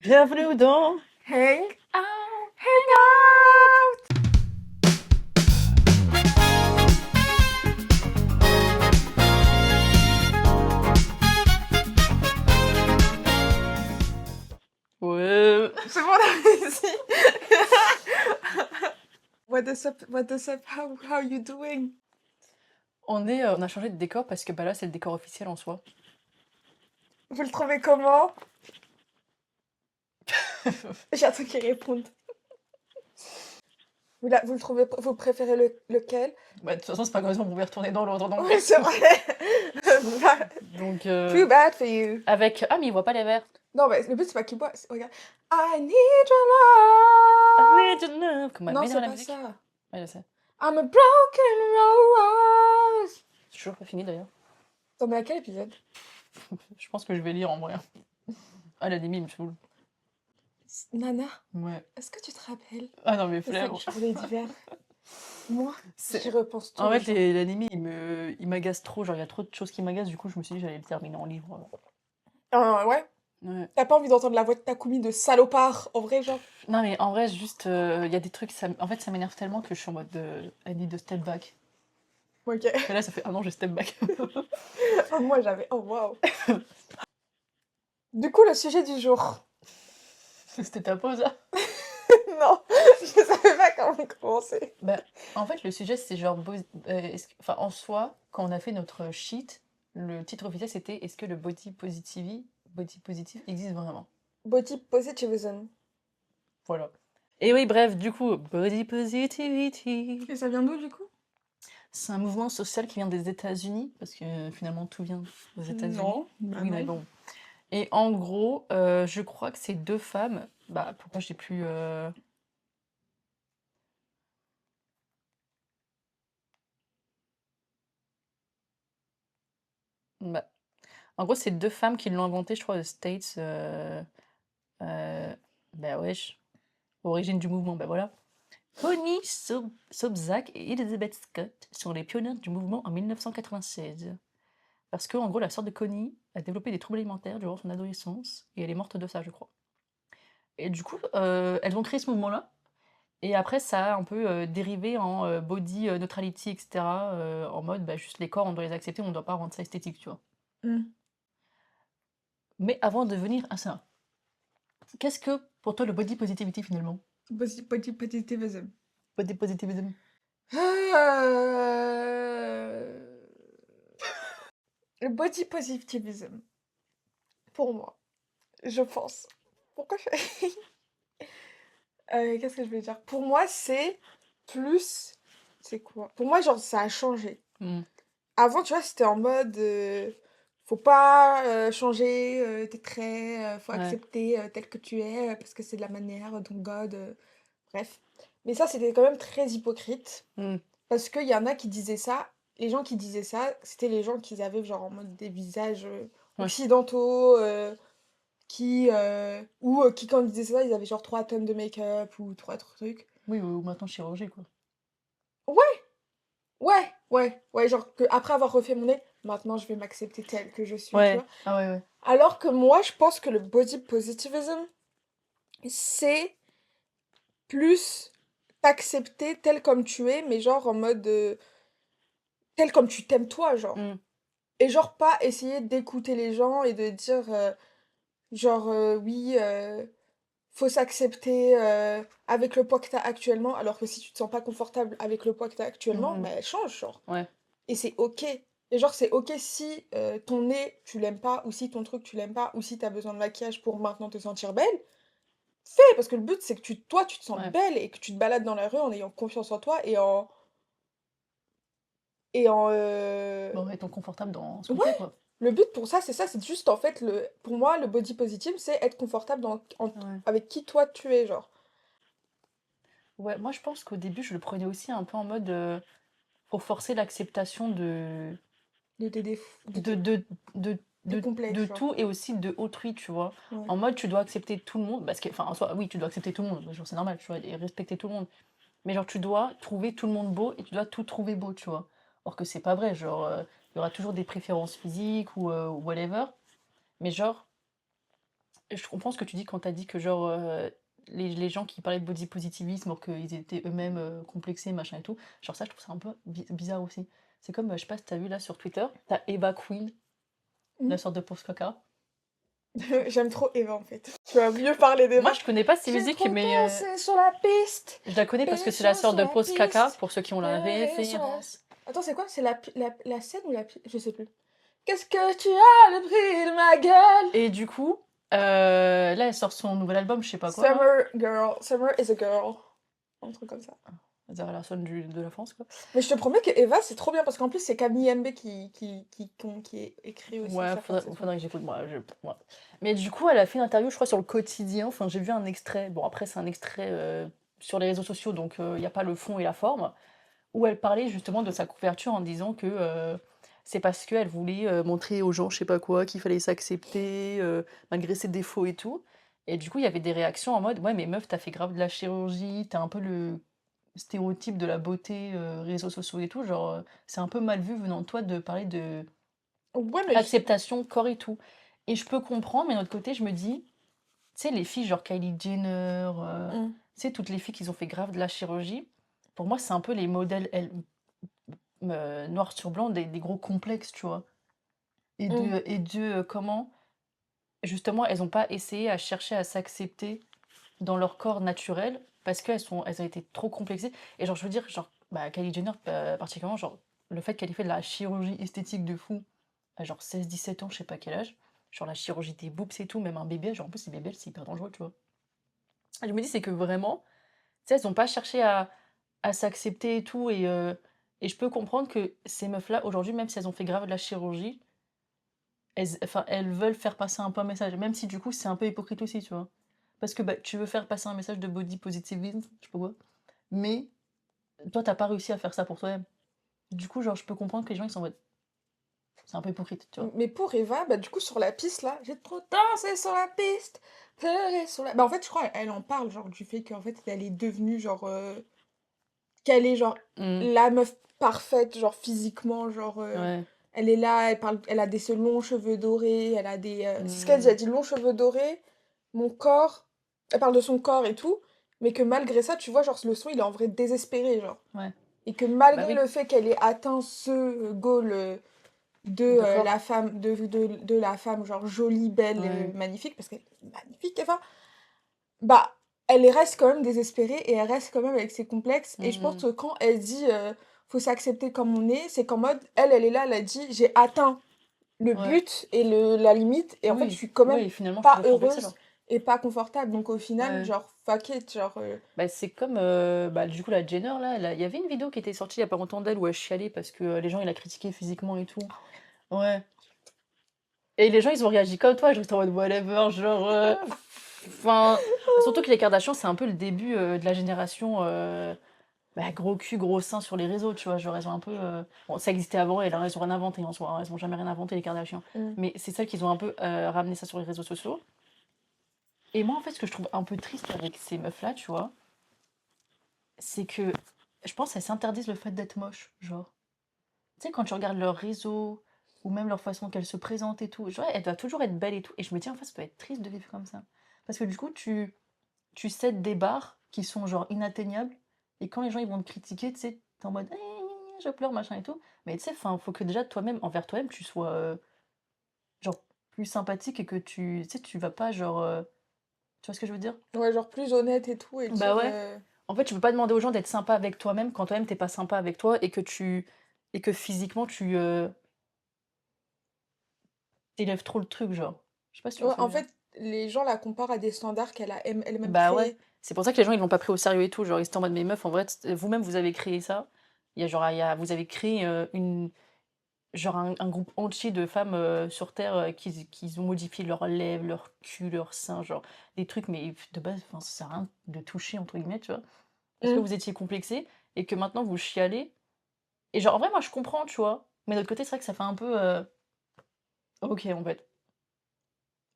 Bienvenue dans Hang Out. out. Ouais. C'est bon, on a réussi. What is up? What is up? How you doing? On a changé de décor parce que bah là c'est le décor officiel en soi. Vous le trouvez comment? J'attends qu'ils répondent. Vous le trouvez, vous préférez lequel? Bah, de toute façon c'est pas grave, on pouvait retourner dans l'ordre donc. Oui, c'est vrai. Donc Too bad for you. avec mais il voit pas les verres. Non, mais le but c'est pas qu'il boit. Regarde. I need your love. I need your love. Comment Non, elle met c'est dans la pas musique. ça. Ouais, je sais. I'm a broken rose. C'est toujours pas fini d'ailleurs. T'en es à quel épisode? Je pense que je vais lire en vrai. Ah l'anime il me saoule. Nana, Ouais. est-ce que tu te rappelles Ah non mais de flemme. cette journée d'hiver? Moi, C'est- j'y repense tout En le fait temps. l'anime il m'agace trop, genre il y a trop de choses qui m'agacent, du coup je me suis dit que j'allais le terminer en livre. Ouais. Ouais. T'as pas envie d'entendre la voix de Takumi de salopard, en vrai, genre? Non mais en vrai juste il y a des trucs en fait ça m'énerve tellement que je suis en mode I need to step back. Ok. Et là ça fait un an j'ai step back. Moi, j'avais... Oh, waouh. Du coup, le sujet du jour. C'était ta pause hein. Non, je savais pas comment commencer. Bah, en fait le sujet c'est genre enfin en soi quand on a fait notre sheet, le titre officiel c'était est-ce que le body positive existe vraiment? Body positivism. Voilà. Et oui bref du coup body positivity. Et ça vient d'où, du coup? C'est un mouvement social qui vient des États-Unis, parce que finalement tout vient aux États-Unis. Non. Bah Oui, mais non. bon. Et en gros, je crois que c'est deux femmes. Bah, pourquoi j'ai plus. Bah, en gros, c'est deux femmes qui l'ont inventé, je crois, aux States. Bah, wesh. Origine du mouvement, bah voilà. Connie Sobczak et Elizabeth Scott sont les pionnières du mouvement en 1996. Parce que, en gros, la sœur de Connie a développé des troubles alimentaires durant son adolescence et elle est morte de ça, je crois. Et du coup, elles ont créé ce mouvement-là. Et après, ça a un peu dérivé en body neutrality, etc. En mode, bah, juste les corps, on doit les accepter, on ne doit pas rendre ça esthétique, tu vois. Mm. Mais avant de venir à ça, qu'est-ce que pour toi le body positivity finalement? Body positivism. Body positivism. Le body positivism, pour moi, je pense. Pourquoi je fais... qu'est-ce que je vais dire? Pour moi, c'est plus... C'est quoi? Pour moi, genre, ça a changé. Hmm. Avant, tu vois, c'était en mode... faut pas changer tes traits, faut Ouais. accepter tel que tu es, parce que c'est de la manière dont God... bref. Mais ça, c'était quand même très hypocrite. Hmm. Parce qu'il y en a qui disaient ça. Les gens qui disaient ça, c'était les gens qui avaient genre en mode des visages Ouais. occidentaux, qui quand ils disaient ça, ils avaient genre 3 tonnes de make-up ou 3 trucs. Oui, ou maintenant chirurgie, quoi. Ouais, genre que après avoir refait mon nez, maintenant je vais m'accepter telle que je suis, tu Ouais. vois. Ah ouais, ouais. Alors que moi, je pense que le body positivism, c'est plus t'accepter tel comme tu es, mais genre en mode tel comme tu t'aimes toi, genre. Hmm. Et genre pas essayer d'écouter les gens et de dire oui, faut s'accepter avec le poids que t'as actuellement, alors que si tu te sens pas confortable avec le poids que t'as actuellement, Mhm. bah change, genre. Ouais. Et c'est ok. Et genre c'est ok si ton nez tu l'aimes pas, ou si ton truc tu l'aimes pas, ou si t'as besoin de maquillage pour maintenant te sentir belle, fais, parce que le but c'est que toi tu te sens Ouais. belle et que tu te balades dans la rue en ayant confiance en toi et en Bon, étant confortable dans ce que ouais. t'es, quoi. Le but pour ça, c'est ça, c'est juste en fait, pour moi, le body positive, c'est être confortable Ouais. avec qui toi tu es, genre. Ouais, moi je pense qu'au début je le prenais aussi un peu en mode pour forcer l'acceptation De tes défauts, de, de, de, tes de, complexes, de genre. tout et aussi de autrui, tu vois. Ouais. En mode, tu dois accepter tout le monde, parce que, enfin, en soi, oui, tu dois accepter tout le monde, genre, c'est normal, tu vois, et respecter tout le monde. Mais genre, tu dois trouver tout le monde beau et tu dois tout trouver beau, tu vois. Or que c'est pas vrai, genre, il y aura toujours des préférences physiques ou whatever. Mais genre, je comprends ce que tu dis quand tu as dit que genre, les gens qui parlaient de body positivisme ou qu'ils étaient eux-mêmes, complexés, machin et tout, genre ça, je trouve ça un peu bizarre aussi. C'est comme, je sais pas si tu as vu là sur Twitter, tu as Eva Queen, Mmh. la sorte de pauvre caca. J'aime trop Eva, en fait. Tu vas mieux parler Moi, d'Eva. je connais pas ses J'ai musiques, trop mais dansé sur la piste, je la connais parce que c'est la pécho sorte sur de la pause caca, piste, pour ceux qui ont la pleurer sur la... référence. Attends, c'est quoi? C'est la scène ou la... Je sais plus. Qu'est-ce que tu as le prix de ma gueule? Et du coup, là, elle sort son nouvel album, je sais pas quoi, là. Summer girl. Summer is a girl. Un truc comme ça. C'est-à-dire la sonne de la France, quoi. Mais je te promets que Eva, c'est trop bien parce qu'en plus, c'est Camille MB qui écrit aussi Ouais, certains de ses sons. faudrait que j'écoute. Ouais. Mais du coup, elle a fait une interview, je crois, sur le quotidien. Enfin, j'ai vu un extrait. Bon, après, c'est un extrait sur les réseaux sociaux, donc il n'y a pas le fond et la forme. Où elle parlait justement de sa couverture en disant que c'est parce qu'elle voulait montrer aux gens, je sais pas quoi, qu'il fallait s'accepter, malgré ses défauts et tout. Et du coup, il y avait des réactions en mode, ouais, mais meuf, t'as fait grave de la chirurgie, t'as un peu le stéréotype de la beauté, réseaux sociaux et tout. Genre, c'est un peu mal vu venant de toi de parler de Ouais, mais... acceptation, corps et tout. Et je peux comprendre, mais d'un autre côté, je me dis, tu sais, les filles genre Kylie Jenner, Mm. tu sais, toutes les filles qui ont fait grave de la chirurgie, pour moi, c'est un peu les modèles noir sur blanc des gros complexes, tu vois. Mm. Et de comment, justement, elles ont pas essayé à chercher à s'accepter dans leur corps naturel parce elles ont été trop complexées. Et genre, je veux dire, genre, bah, Kylie Jenner, particulièrement, genre, le fait qu'elle ait fait de la chirurgie esthétique de fou à genre 16-17 ans, je sais pas quel âge, genre la chirurgie des boobs et tout, même un bébé, genre en plus, les bébés, c'est hyper dangereux, tu vois. Et je me dis, c'est que vraiment, tu sais, elles ont pas cherché à s'accepter et tout, et je peux comprendre que ces meufs-là, aujourd'hui, même si elles ont fait grave de la chirurgie, elles veulent faire passer un peu un message, même si du coup, c'est un peu hypocrite aussi, tu vois. Parce que bah, tu veux faire passer un message de body positivisme, je sais pas quoi, mais toi, t'as pas réussi à faire ça pour toi-même. Du coup, genre, je peux comprendre que les gens, ils sont en mode, c'est un peu hypocrite, tu vois. Mais pour Eva, bah du coup sur la piste là, j'ai trop dansé sur la piste, pleuré sur la... Bah en fait je crois elle en parle genre du fait qu'en fait elle est devenue genre... qu'elle est genre Mm. la meuf parfaite genre physiquement genre... Ouais. elle est là, elle parle, elle a des longs cheveux dorés, elle a des... C'est ce qu'elle dit, Mm. elle dit longs cheveux dorés, mon corps... Elle parle de son corps et tout, mais que malgré ça, tu vois, genre le son il est en vrai désespéré genre. Ouais. Et que Bah malgré oui, le fait qu'elle ait atteint ce goal de d'accord. la femme de la femme genre jolie belle Ouais. magnifique parce qu'elle est magnifique Eva, bah elle reste quand même désespérée et elle reste quand même avec ses complexes et je pense Mm. que quand elle dit faut s'accepter comme on est, c'est qu'en mode elle est là, elle a dit j'ai atteint le Ouais. but et la limite et en fait je Oui. suis quand même Oui, finalement, je suis pas pas complexée, heureuse genre. et pas confortable donc au final Ouais. genre fuck it genre Bah, c'est comme, bah, du coup, la Jenner, là, il y avait une vidéo qui était sortie il y a pas longtemps d'elle où elle chialait parce que les gens, ils la critiquaient physiquement et tout. Ouais. Et les gens, ils ont réagi comme toi, juste en mode whatever, genre. Enfin. Surtout que les Kardashians, c'est un peu le début de la génération bah, gros cul, gros sein sur les réseaux, tu vois. Genre, elles ont un peu. Bon, ça existait avant, elles ont rien inventé en soi, hein, elles ont jamais rien inventé, les Kardashians. mm. Mais c'est celles qui ont un peu ramené ça sur les réseaux sociaux. Et moi, en fait, ce que je trouve un peu triste avec ces meufs-là, tu vois, c'est que je pense qu'elles s'interdisent le fait d'être moches, genre. Tu sais, quand tu regardes leur réseau, ou même leur façon qu'elles se présentent et tout, genre, elles doivent toujours être belles et tout. Et je me dis, en fait, ça peut être triste de vivre comme ça. Parce que du coup, tu cèdes des barres qui sont, genre, inatteignables. Et quand les gens, ils vont te critiquer, tu sais, t'es en mode, je pleure, machin et tout. Mais tu sais, faut que déjà, toi-même, envers toi-même, tu sois, genre, plus sympathique et que tu sais, tu vas pas, genre, tu vois ce que je veux dire? Ouais genre plus honnête et tout et Bah dire ouais. En fait, tu peux pas demander aux gens d'être sympa avec toi-même quand toi-même t'es pas sympa avec toi et que physiquement tu t'élèves trop le truc, genre. Je sais pas si tu vois ouais, ce que je en veux dire. fait les gens la comparent à des standards qu'elle a elle-même Bah ouais. créés. C'est pour ça que les gens ils l'ont pas pris au sérieux et tout. Genre ils étaient en mode mais meuf, en vrai, vous-même vous avez créé ça. Vous avez créé genre un groupe entier de femmes sur Terre qui ont modifié leurs lèvres, leur cul, leur sein, genre des trucs, mais de base, enfin, ça sert à rien de toucher entre guillemets, tu vois. Parce que Mm. vous étiez complexé et que maintenant vous chialez. Et genre, en vrai, moi, je comprends, tu vois. Mais de l'autre côté, c'est vrai que ça fait un peu. Ok, en fait.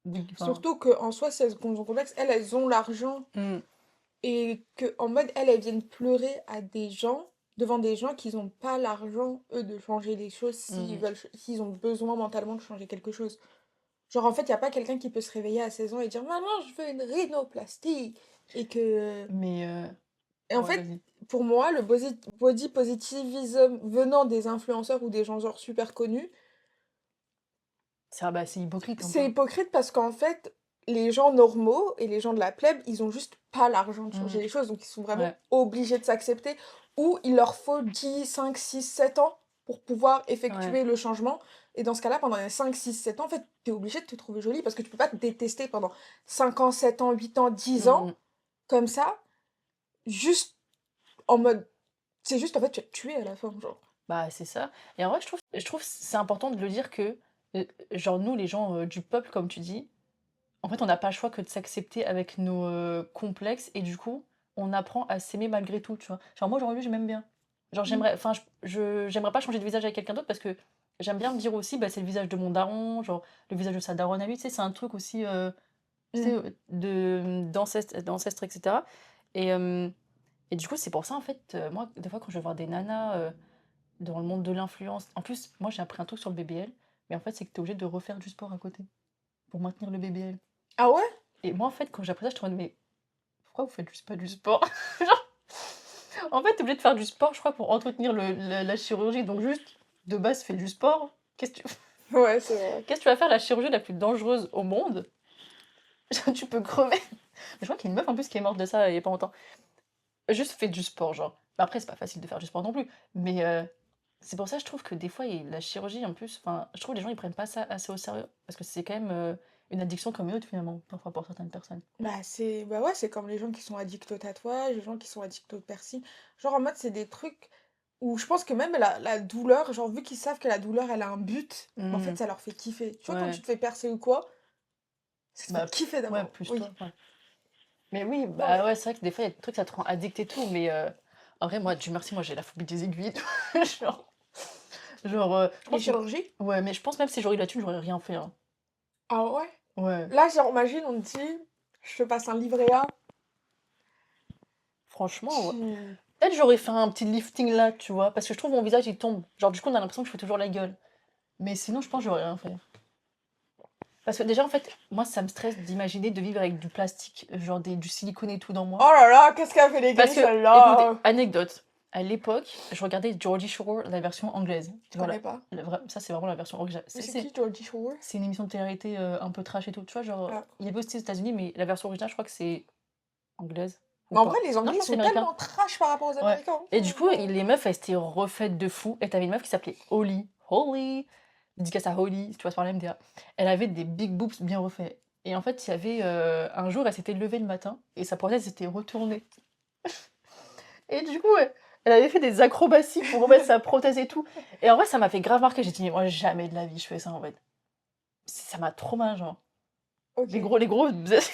Oui, enfin. Surtout que en soi, si elles ont complexe, elles ont l'argent Hmm, et que en mode, elles viennent pleurer à des gens, devant des gens qui n'ont pas l'argent, eux, de changer les choses s'ils hmm. veulent, s'ils ont besoin mentalement de changer quelque chose. Genre, en fait, il y a pas quelqu'un qui peut se réveiller à 16 ans et dire: «Maman, je veux une rhinoplastie» et que Mais et en ouais, fait, vas-y. pour moi, le body positivism venant des influenceurs ou des gens, genre, super connus, C'est hypocrite un c'est peu. hypocrite parce qu'en fait, les gens normaux et les gens de la plèbe, ils ont juste pas l'argent de changer Mmh. les choses, donc ils sont vraiment Ouais, obligés de s'accepter ou il leur faut 10, 5, 6, 7 ans pour pouvoir ouais. effectuer le changement et dans ce cas-là, pendant les 5, 6, 7 ans, en fait, tu es obligé de te trouver jolie parce que tu peux pas te détester pendant 5 ans, 7 ans, 8 ans, 10 Mmh ans mh. comme ça, juste en mode c'est juste en fait tu vas te tuer à la fin, genre. Bah, c'est ça et en vrai, je trouve c'est important de le dire que, genre nous les gens, du peuple comme tu dis, en fait, on n'a pas le choix que de s'accepter avec nos, complexes et du coup, on apprend à s'aimer malgré tout, tu vois? Genre moi aujourd'hui, je m'aime bien. Genre Mmh. j'aimerais enfin j'aimerais pas changer de visage avec quelqu'un d'autre parce que j'aime bien me dire aussi, bah, c'est le visage de mon daron, genre le visage de sa daronne à lui, tu sais? C'est un truc aussi, tu sais, Mmh. d'ancestres et cetera et hem et du coup, c'est pour ça en fait, moi, des fois quand je vais voir des nanas, dans le monde de l'influence en plus, moi j'ai appris un truc sur le BBL, mais en fait, c'est que tu es obligé de refaire du sport à côté, pour maintenir le BBL. Ah ouais? Et moi, en fait, quand j'ai appris ça, j'étais en mode: «Mais pourquoi vous faites juste pas du sport?» Genre, en fait, tu es obligé de faire du sport, je crois, pour entretenir la chirurgie, donc juste, de base, fais du sport. Ouais, c'est vrai. Qu'est-ce que tu vas faire la chirurgie la plus dangereuse au monde? Tu peux crever. Je crois qu'il y a une meuf, en plus, qui est morte de ça, il y a pas longtemps. Juste fais du sport, genre. Bah, après, c'est pas facile de faire du sport non plus, mais c'est pour ça, je trouve que des fois, la chirurgie, en plus, enfin, je trouve les gens, ils prennent pas ça assez au sérieux, parce que c'est quand même, une addiction comme une autre, finalement, parfois, pour certaines personnes. Bah ouais, c'est comme les gens qui sont addicts au tatouage, les gens qui sont addicts au piercing. Genre en mode, c'est des trucs où je pense que même la douleur, genre vu qu'ils savent que la douleur, elle a un but, mais en fait, Mmh. ça leur fait kiffer. Tu vois, quand tu Ouais. te fais percer ou quoi, ça te fait Bah, kiffer ouais, d'abord. plus Oui. toi, ouais. Mais oui, Non bah, mais, ouais, c'est vrai que des fois, il y a des trucs, ça te rend addict et tout, mais en vrai, moi, Dieu merci, moi, j'ai la phobie des aiguilles, genre je les pense chirurgies? ouais, mais je pense même si j'aurais eu la thune, j'aurais rien fait, hein. Ah ouais? Ouais, Là, genre, imagine, on te dit, je te passe un livret A. franchement, ouais. Tu... Peut-être j'aurais fait un petit lifting là, tu vois? Parce que je trouve mon visage, il tombe. Genre, du coup, on a l'impression que je fais toujours la gueule. Mais sinon, je pense que j'aurais rien fait. Parce que déjà, en fait, moi, ça me stresse d'imaginer de vivre avec du plastique, genre du silicone et tout dans Oh moi. là là, qu'est-ce qu'elle fait les Parce gris, que, écoutez, celle-là? anecdote, à l'époque, je regardais Geordie Shore, la version anglaise. Je connais Voilà. pas. Ça, c'est vraiment la version anglaise. Mais c'est qui Geordie Shore? C'est une émission de télé-réalité un peu trash et tout. Tu vois, genre, Ah. il y avait aussi aux États-Unis, mais la version originale, je crois que c'est anglaise ou Mais en vrai, pas. les Non, Anglais, je ils crois que c'est sont américain. tellement trash par rapport aux Ouais. Américains. Et du coup, les meufs, elles s'étaient refaites de fou. Et t'avais une meuf qui s'appelait Holly. Holly, dédicace à Holly, si tu passes par la MDA. Elle avait des big boobs bien refaits. Et en fait, il y avait un jour, elle s'était levée le matin et sa prothèse s'était retournée. Et du coup, elle avait fait des acrobaties pour remettre sa prothèse et tout. Et en vrai, ça m'a fait grave marquer. J'ai dit, mais moi, jamais de la vie, je fais ça en fait. Ça m'a trop mal, genre. Ok. Les gros,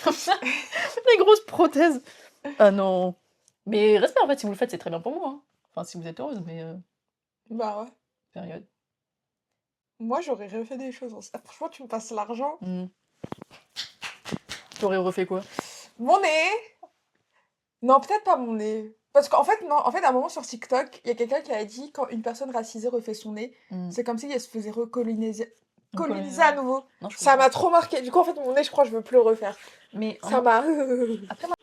comme ça, les grosses prothèses. Ah non. Mais respect, en fait, si vous le faites, c'est très bien pour vous, hein. Enfin, si vous êtes heureuse, mais Bah ouais. période. Moi, j'aurais refait des choses. Franchement, tu me passes l'argent. Hmm. T'aurais refait quoi? Mon nez! Non, peut-être pas mon nez. Parce qu'en fait, non. En fait, à un moment sur TikTok, il y a quelqu'un qui a dit quand une personne racisée refait son nez, Hmm. c'est comme si elle se faisait recoloniser Donc, coloniser à nouveau. non, je Ça comprends. m'a trop marqué. Du coup, en fait, mon nez, je crois que je veux plus le refaire. Mais Ça m'a. après, moi,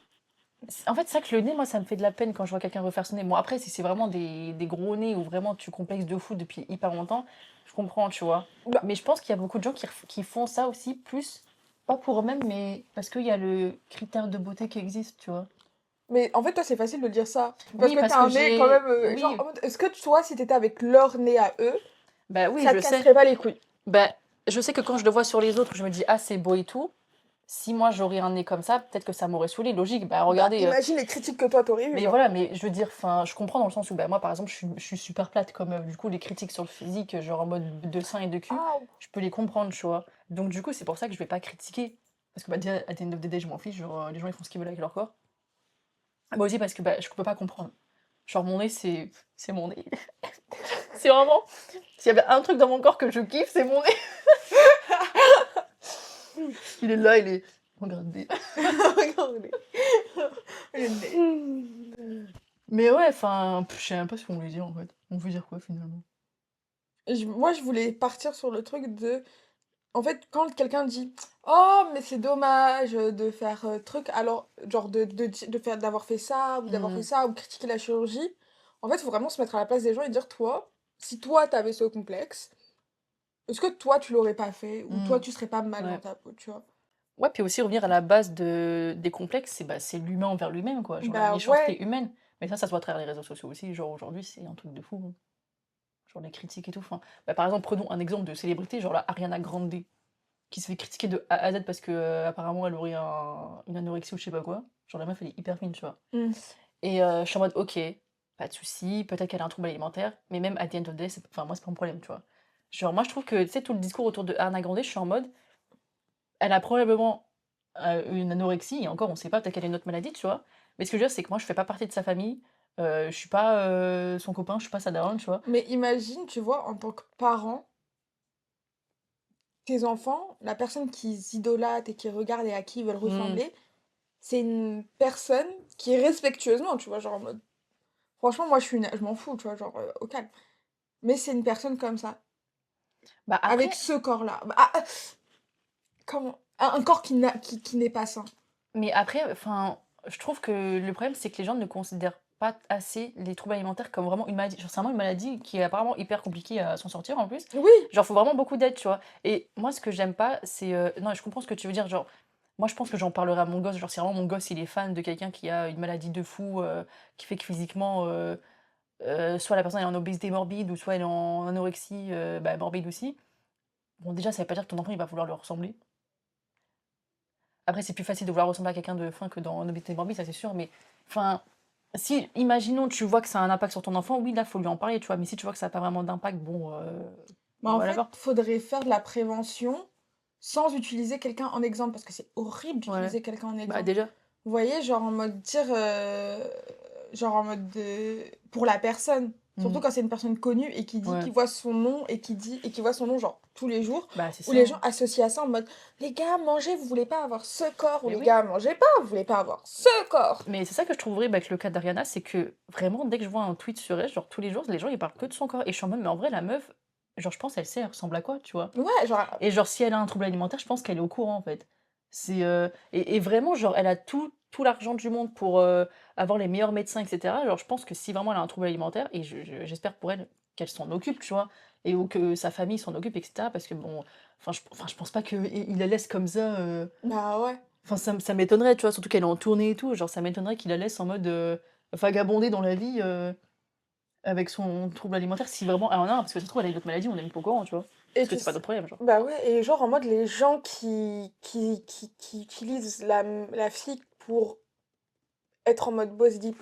en fait, c'est vrai que le nez, moi, ça me fait de la peine quand je vois quelqu'un refaire son nez. Bon, après, si c'est vraiment des gros nez où vraiment tu complexes de fou depuis hyper longtemps, je comprends, tu vois. Bah, Mais je pense qu'il y a beaucoup de gens qui font ça aussi, plus, pas pour eux-mêmes, mais parce qu'il y a le critère de beauté qui existe, tu vois. mais en fait, toi, c'est facile de dire ça. Parce Oui, que parce t'as que un nez quand même. Genre, Oui, en mode, est-ce que toi, si t'étais avec leur nez à eux, bah oui, ça je te sais. casserait pas les couilles? Bah, je sais que quand je le vois sur les autres, je me dis, ah, c'est beau et tout. Si moi j'aurais un nez comme ça, peut-être que ça m'aurait saoulé. Logique, bah Bah, regardez. imagine les critiques que toi, t'aurais eues, Mais genre. voilà, mais je veux dire, enfin, je comprends dans le sens où, bah, moi par exemple, je suis super plate comme du coup, les critiques sur le physique, genre en mode de sein et de cul, Ah, je peux les comprendre, tu vois. Donc, du coup, c'est pour ça que je vais pas critiquer. Parce que, bah, déjà, à the end of the day, je m'en fiche, genre, les gens ils font ce qu'ils veulent avec leur corps. Moi aussi, parce que bah, je peux pas comprendre. Genre, mon nez, c'est mon nez. C'est vraiment. S'il y avait un truc dans mon corps que je kiffe, c'est mon nez. Il est là, il est. Regardez. regardez. Le nez. Mais ouais, enfin, je sais même pas ce qu'on voulait dire en fait. On veut dire quoi finalement? Moi, je voulais partir sur le truc de En fait, quand quelqu'un dit: «Oh, mais c'est dommage, de faire, truc», alors genre de faire d'avoir fait ça ou d'avoir fait Mmh. ça ou critiquer la chirurgie, en fait, il faut vraiment se mettre à la place des gens et dire: «Toi, si toi, t'avais ce complexe, est-ce que toi, tu l'aurais pas fait ou toi, Mmh. tu serais pas mal dans Ouais. ta peau?» tu vois? Ouais, puis aussi revenir à la base des complexes, c'est l'humain envers lui-même, quoi, genre la Bah, ouais. méchanceté humaine. Mais ça se voit à travers les réseaux sociaux aussi, genre aujourd'hui, c'est un truc de fou, hein. Genre les critiques et tout, enfin, bah, par exemple, prenons un exemple de célébrité, genre la Ariana Grande, qui se fait critiquer de A à Z parce que, apparemment elle aurait une anorexie ou je sais pas quoi. Genre la meuf, elle est hyper fine, tu vois? Mmh. Et je suis en mode: «OK, pas de souci, peut-être qu'elle a un trouble alimentaire, mais même at the end of the day, c'est enfin moi, c'est pas mon problème», tu vois? Genre moi, je trouve que, tu sais, tout le discours autour de Ariana Grande, je suis en mode: «Elle a probablement, une anorexie et encore on sait pas, peut-être qu'elle a une autre maladie», tu vois? Mais ce que je veux dire, c'est que moi, je fais pas partie de sa famille, je suis pas, son copain, je suis pas sa daronne, tu vois? Mais imagine, tu vois, en tant que parent, tes enfants, la personne qu'ils idolâtrent et qu'ils regardent et à qui ils veulent Mmh. ressembler, c'est une personne qui est respectueusement, tu vois? Genre en mode franchement, moi, je m'en fous, tu vois? Genre, au calme. Mais c'est une personne comme ça, Bah, avec après ce corps-là. Bah, comment? Un corps qui n'est pas sain. mais après, enfin, je trouve que le problème, c'est que les gens ne considèrent pas assez les troubles alimentaires comme vraiment une maladie. Genre, c'est vraiment une maladie qui est apparemment hyper compliquée à s'en sortir en plus. Oui! Genre, faut vraiment beaucoup d'aide, tu vois? Et moi, ce que j'aime pas, c'est, non, je comprends ce que tu veux dire, genre, moi, je pense que j'en parlerai à mon gosse, genre, si vraiment mon gosse, il est fan de quelqu'un qui a une maladie de fou, qui fait que physiquement, soit la personne est en obésité morbide ou soit elle est en anorexie, bah, morbide aussi. Bon, déjà, ça veut pas dire que ton enfant, il va vouloir lui ressembler. Après, c'est plus facile de vouloir ressembler à quelqu'un de fin que dans Nobité Bambi, ça c'est sûr, mais enfin, si, imaginons, tu vois que ça a un impact sur ton enfant, oui, là, faut lui en parler, tu vois, mais si tu vois que ça a pas vraiment d'impact, bon, Bah, en fait, whatever. faudrait faire de la prévention sans utiliser quelqu'un en exemple, parce que c'est horrible Ouais. d'utiliser quelqu'un en Bah, exemple. déjà. Vous voyez? Genre en mode dire, genre en mode de pour la personne, surtout Mmh. quand c'est une personne connue et Ouais. qui voit son nom et qui voit son nom genre tous les jours, Bah, c'est où ça, les gens hein. associent à ça en mode: «Les gars, mangez, vous voulez pas avoir ce corps» ou Mais «Les oui. gars, mangez pas, vous voulez pas avoir ce corps». Mais c'est ça que je trouve horrible avec le cas d'Ariana, c'est que vraiment, dès que je vois un tweet sur elle, genre tous les jours, les gens, ils parlent que de son corps et je suis en mode: «Mais en vrai, la meuf, genre, je pense, elle sait, elle ressemble à quoi», tu vois? Ouais, genre Et genre, si elle a un trouble alimentaire, je pense qu'elle est au courant, en fait. C'est, et vraiment, genre, elle a tout l'argent du monde pour, avoir les meilleurs médecins et cetera. Genre, je pense que si vraiment elle a un trouble alimentaire et j'espère pour elle qu'elle s'en occupe, tu vois? Et ou que sa famille s'en occupe et cetera parce que bon, enfin, je pense pas qu'il la laisse comme ça, bah, ouais. enfin, ça m'étonnerait, tu vois? Surtout qu'elle est en tournée et tout, genre, ça m'étonnerait qu'il la laisse en mode, vagabonder dans la vie, avec son trouble alimentaire si vraiment elle en a un, parce que ça se trouve, elle a une autre maladie, on n'est même pas au courant, tu vois? Et Parce que tu c'est pas s notre problème, genre. bah, ouais et genre en mode les gens qui utilisent la physique pour être en mode body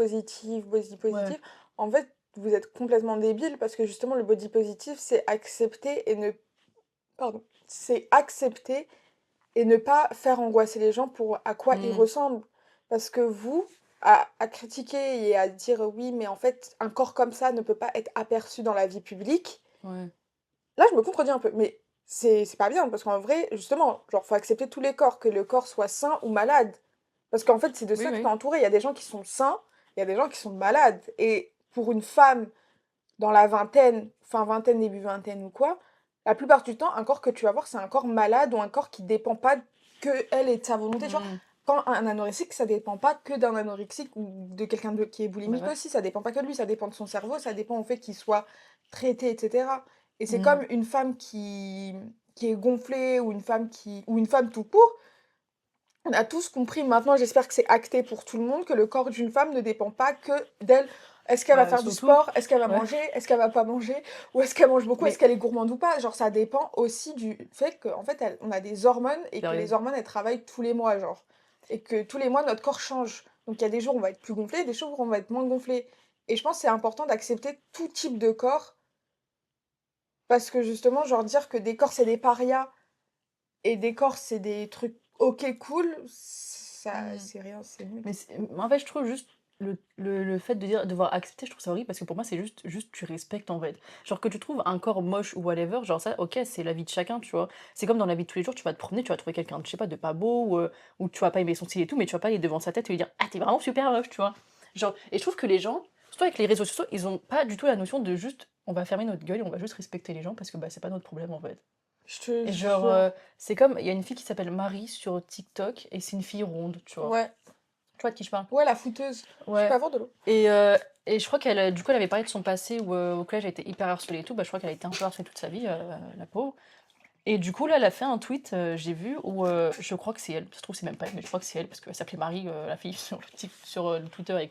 Ouais. positive, en fait, vous êtes complètement débile parce que justement le body positive, c'est accepter et ne pardon, c'est accepter et ne pas faire angoisser les gens pour à quoi ils Mmh. ressemblent. Parce que vous, à critiquer et à dire: «Oui, mais en fait, un corps comme ça ne peut pas être aperçu dans la vie publique», Ouais. là, je me contredis un peu, mais c'est pas bien parce qu'en vrai, justement, genre, faut accepter tous les corps, que le corps soit sain ou malade. Parce qu'en fait, c'est de Oui, ça que tu oui. entouré. Il y a des gens qui sont sains, il y a des gens qui sont malades. Et pour une femme dans la vingtaine, fin vingtaine, début vingtaine ou quoi, la plupart du temps, un corps que tu vas voir, c'est un corps malade ou un corps qui dépend pas que elle et de sa volonté. Tu vois, Mmh. quand un anorexique, ça dépend pas que d'un anorexique ou de quelqu'un qui est Bah, boulimique ouais. aussi. Ça dépend pas que de lui, ça dépend de son cerveau, ça dépend au fait qu'il soit traité, etc. Et c'est Mmh. comme une femme qui est gonflée ou ou une femme tout court. On a tous compris, maintenant j'espère que c'est acté pour tout le monde, que le corps d'une femme ne dépend pas que d'elle. Est-ce qu'elle va Bah, faire du surtout sport? Est-ce qu'elle va ouais, manger? Est-ce qu'elle va pas manger? Ou est-ce qu'elle mange beaucoup? Est-ce mais qu'elle est gourmande ou pas? Genre ça dépend aussi du fait qu'en fait on a des hormones et que les sérieux. hormones elles travaillent tous les mois genre. Et que tous les mois notre corps change. Donc il y a des jours où on va être plus gonflé, des jours où on va être moins gonflé. Et je pense que c'est important d'accepter tout type de corps parce que justement genre dire que des corps c'est des parias et des corps c'est des trucs OK cool, ça Mmh. c'est rien, c'est nul. Mais en fait, je trouve juste le fait de dire devoir accepter, je trouve ça horrible parce que pour moi, c'est juste tu respectes, en fait. Genre que tu trouves un corps moche ou whatever, genre ça, OK, c'est la vie de chacun, tu vois? C'est comme dans la vie de tous les jours, tu vas te promener, tu vas trouver quelqu'un, je sais pas, de pas beau ou tu vas pas aimer son style et tout, mais tu vas pas aller devant sa tête et lui dire: «Ah, tu vraiment super moche», tu vois? Genre et je trouve que les gens, surtout avec les réseaux sociaux, ils ont pas du tout la notion de juste: «On va fermer notre gueule et on va juste respecter les gens parce que, bah, c'est pas notre problème, en fait». Je te Et genre, jure. c'est comme, il y a une fille qui s'appelle Marie sur TikTok, et c'est une fille ronde, tu vois. Ouais. Tu vois de qui je parle? Ouais, la fouteuse. Je peux Ouais. avoir de l'eau? Et, euh, et je crois qu'elle, du coup, elle avait parlé de son passé où au collège, elle était hyper harcelée et tout. Bah, je crois qu'elle a été un peu harcelée toute sa vie, la pauvre. Et du coup, là, elle a fait un tweet, j'ai vu, où je crois que c'est elle. Ça se trouve, c'est même pas elle, mais je crois que c'est elle, parce qu'elle s'appelait Marie, la fille, sur le Twitter.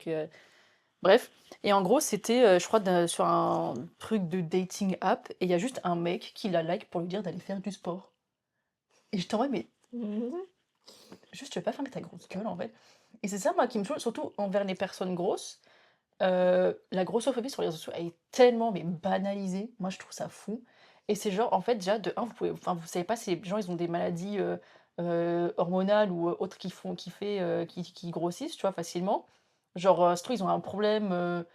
Bref. Et en gros, c'était, je crois, sur un truc de dating app, et il y a juste un mec qui la like pour lui dire d'aller faire du sport. Et je t'en mode, mais Mhm. juste, tu veux pas fermer ta grosse gueule, en fait. Et c'est ça, moi, qui me saoule, surtout envers les personnes grosses. La grossophobie sur les réseaux sociaux, elle est tellement mais banalisée. Moi, je trouve ça fou. Et c'est genre, en fait, déjà, de un, vous savez pas si les gens, ils ont des maladies hormonales ou autres qui grossissent, tu vois, facilement. Genre, se trouve, ils ont un problème.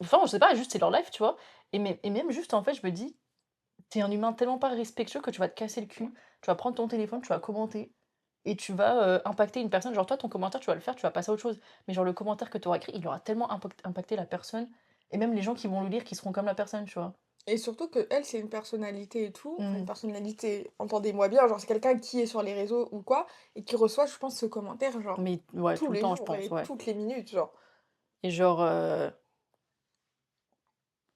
Enfin, je sais pas, juste c'est leur life, tu vois. Et même juste, en fait, je me dis, t'es un humain tellement pas respectueux que tu vas te casser le cul, tu vas prendre ton téléphone, tu vas commenter et tu vas, impacter une personne. Genre toi, ton commentaire, tu vas le faire, tu vas passer à autre chose. Mais genre le commentaire que tu auras écrit, il aura tellement impacté la personne et même les gens qui vont le lire qui seront comme la personne, tu vois? Et surtout que elle, c'est une personnalité et tout. Enfin, une Mmh. personnalité, entendez-moi bien, genre c'est quelqu'un qui est sur les réseaux ou quoi, et qui reçoit, je pense, ce commentaire, genre, Mais ouais, tous tout le les temps, je jours pense, et ouais. toutes les minutes, genre. Et genre,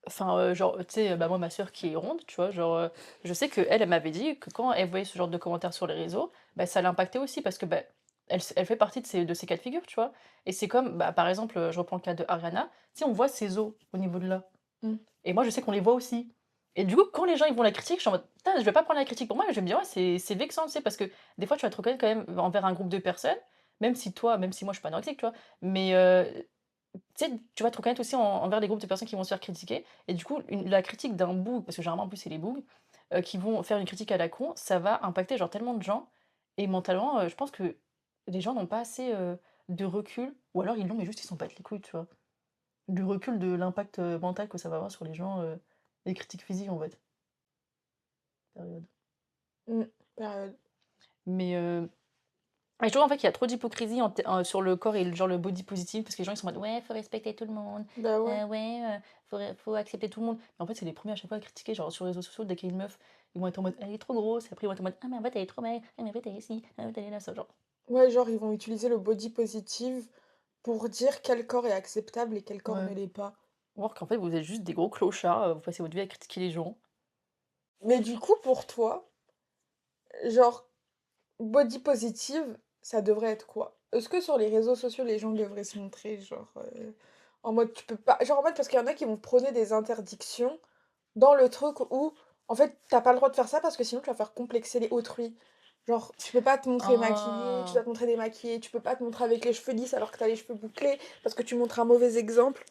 enfin, genre, tu sais, bah, moi, ma sœur qui est ronde, tu vois, genre, je sais qu'elle, elle m'avait dit que quand elle voyait ce genre de commentaires sur les réseaux, bah, ça l'impactait aussi parce que, bah, elle fait partie de ces cas de figure, tu vois? Et c'est comme, bah, par exemple, je reprends le cas de Ariana, tu sais, on voit ses os au niveau de là. Mm. Et moi, je sais qu'on les voit aussi. Et du coup, quand les gens ils vont la critiquer, je suis en mode, putain, je vais pas prendre la critique pour moi, mais je vais me dire, ouais, c'est vexant, tu sais, parce que des fois, tu vas te reconnaître quand même envers un groupe de personnes, même si moi, je suis pas anorexique, tu vois, mais tu sais, tu vas te reconnaître aussi envers les groupes de personnes qui vont se faire critiquer. Et du coup, la critique d'un boug, parce que généralement, en plus, c'est les bougs, qui vont faire une critique à la con, ça va impacter genre tellement de gens. Et mentalement, je pense que les gens n'ont pas assez de recul, ou alors ils l'ont, mais juste ils s'en battent les couilles, tu vois. Du recul de l'impact mental que ça va avoir sur les gens, les critiques physiques en fait. Période. Mm. Période. Mais et je trouve en fait qu'il y a trop d'hypocrisie sur le corps et genre le body positive, parce que les gens ils sont en mode ouais, faut respecter tout le monde, Bah ouais. ouais, faut accepter tout le monde. Mais en fait, c'est les premiers à chaque fois à critiquer, genre sur les réseaux sociaux, dès qu'il y a une meuf, ils vont être en mode elle est trop grosse, et après ils vont être en mode ah, mais en fait elle est trop maigre, ah, mais en fait elle est ci, ah, mais en fait elle est là, ça, genre. Ouais, genre, ils vont utiliser le body positive pour dire quel corps est acceptable et quel corps Ouais. ne l'est pas. Alors qu'en fait, vous êtes juste des gros clochards, vous passez votre vie à critiquer les gens. Mais du coup, pour toi, genre, body positive, ça devrait être quoi? Est-ce que sur les réseaux sociaux, les gens devraient se montrer, genre, en mode tu peux pas. Genre, en mode, parce qu'il y en a qui vont prôner des interdictions dans le truc où, en fait, t'as pas le droit de faire ça parce que sinon tu vas faire complexer les autrui. Genre, tu peux pas te montrer maquillée, tu Ah. dois te montrer démaquillée, tu peux pas te montrer avec les cheveux lisses alors que t'as les cheveux bouclés parce que tu montres un mauvais exemple.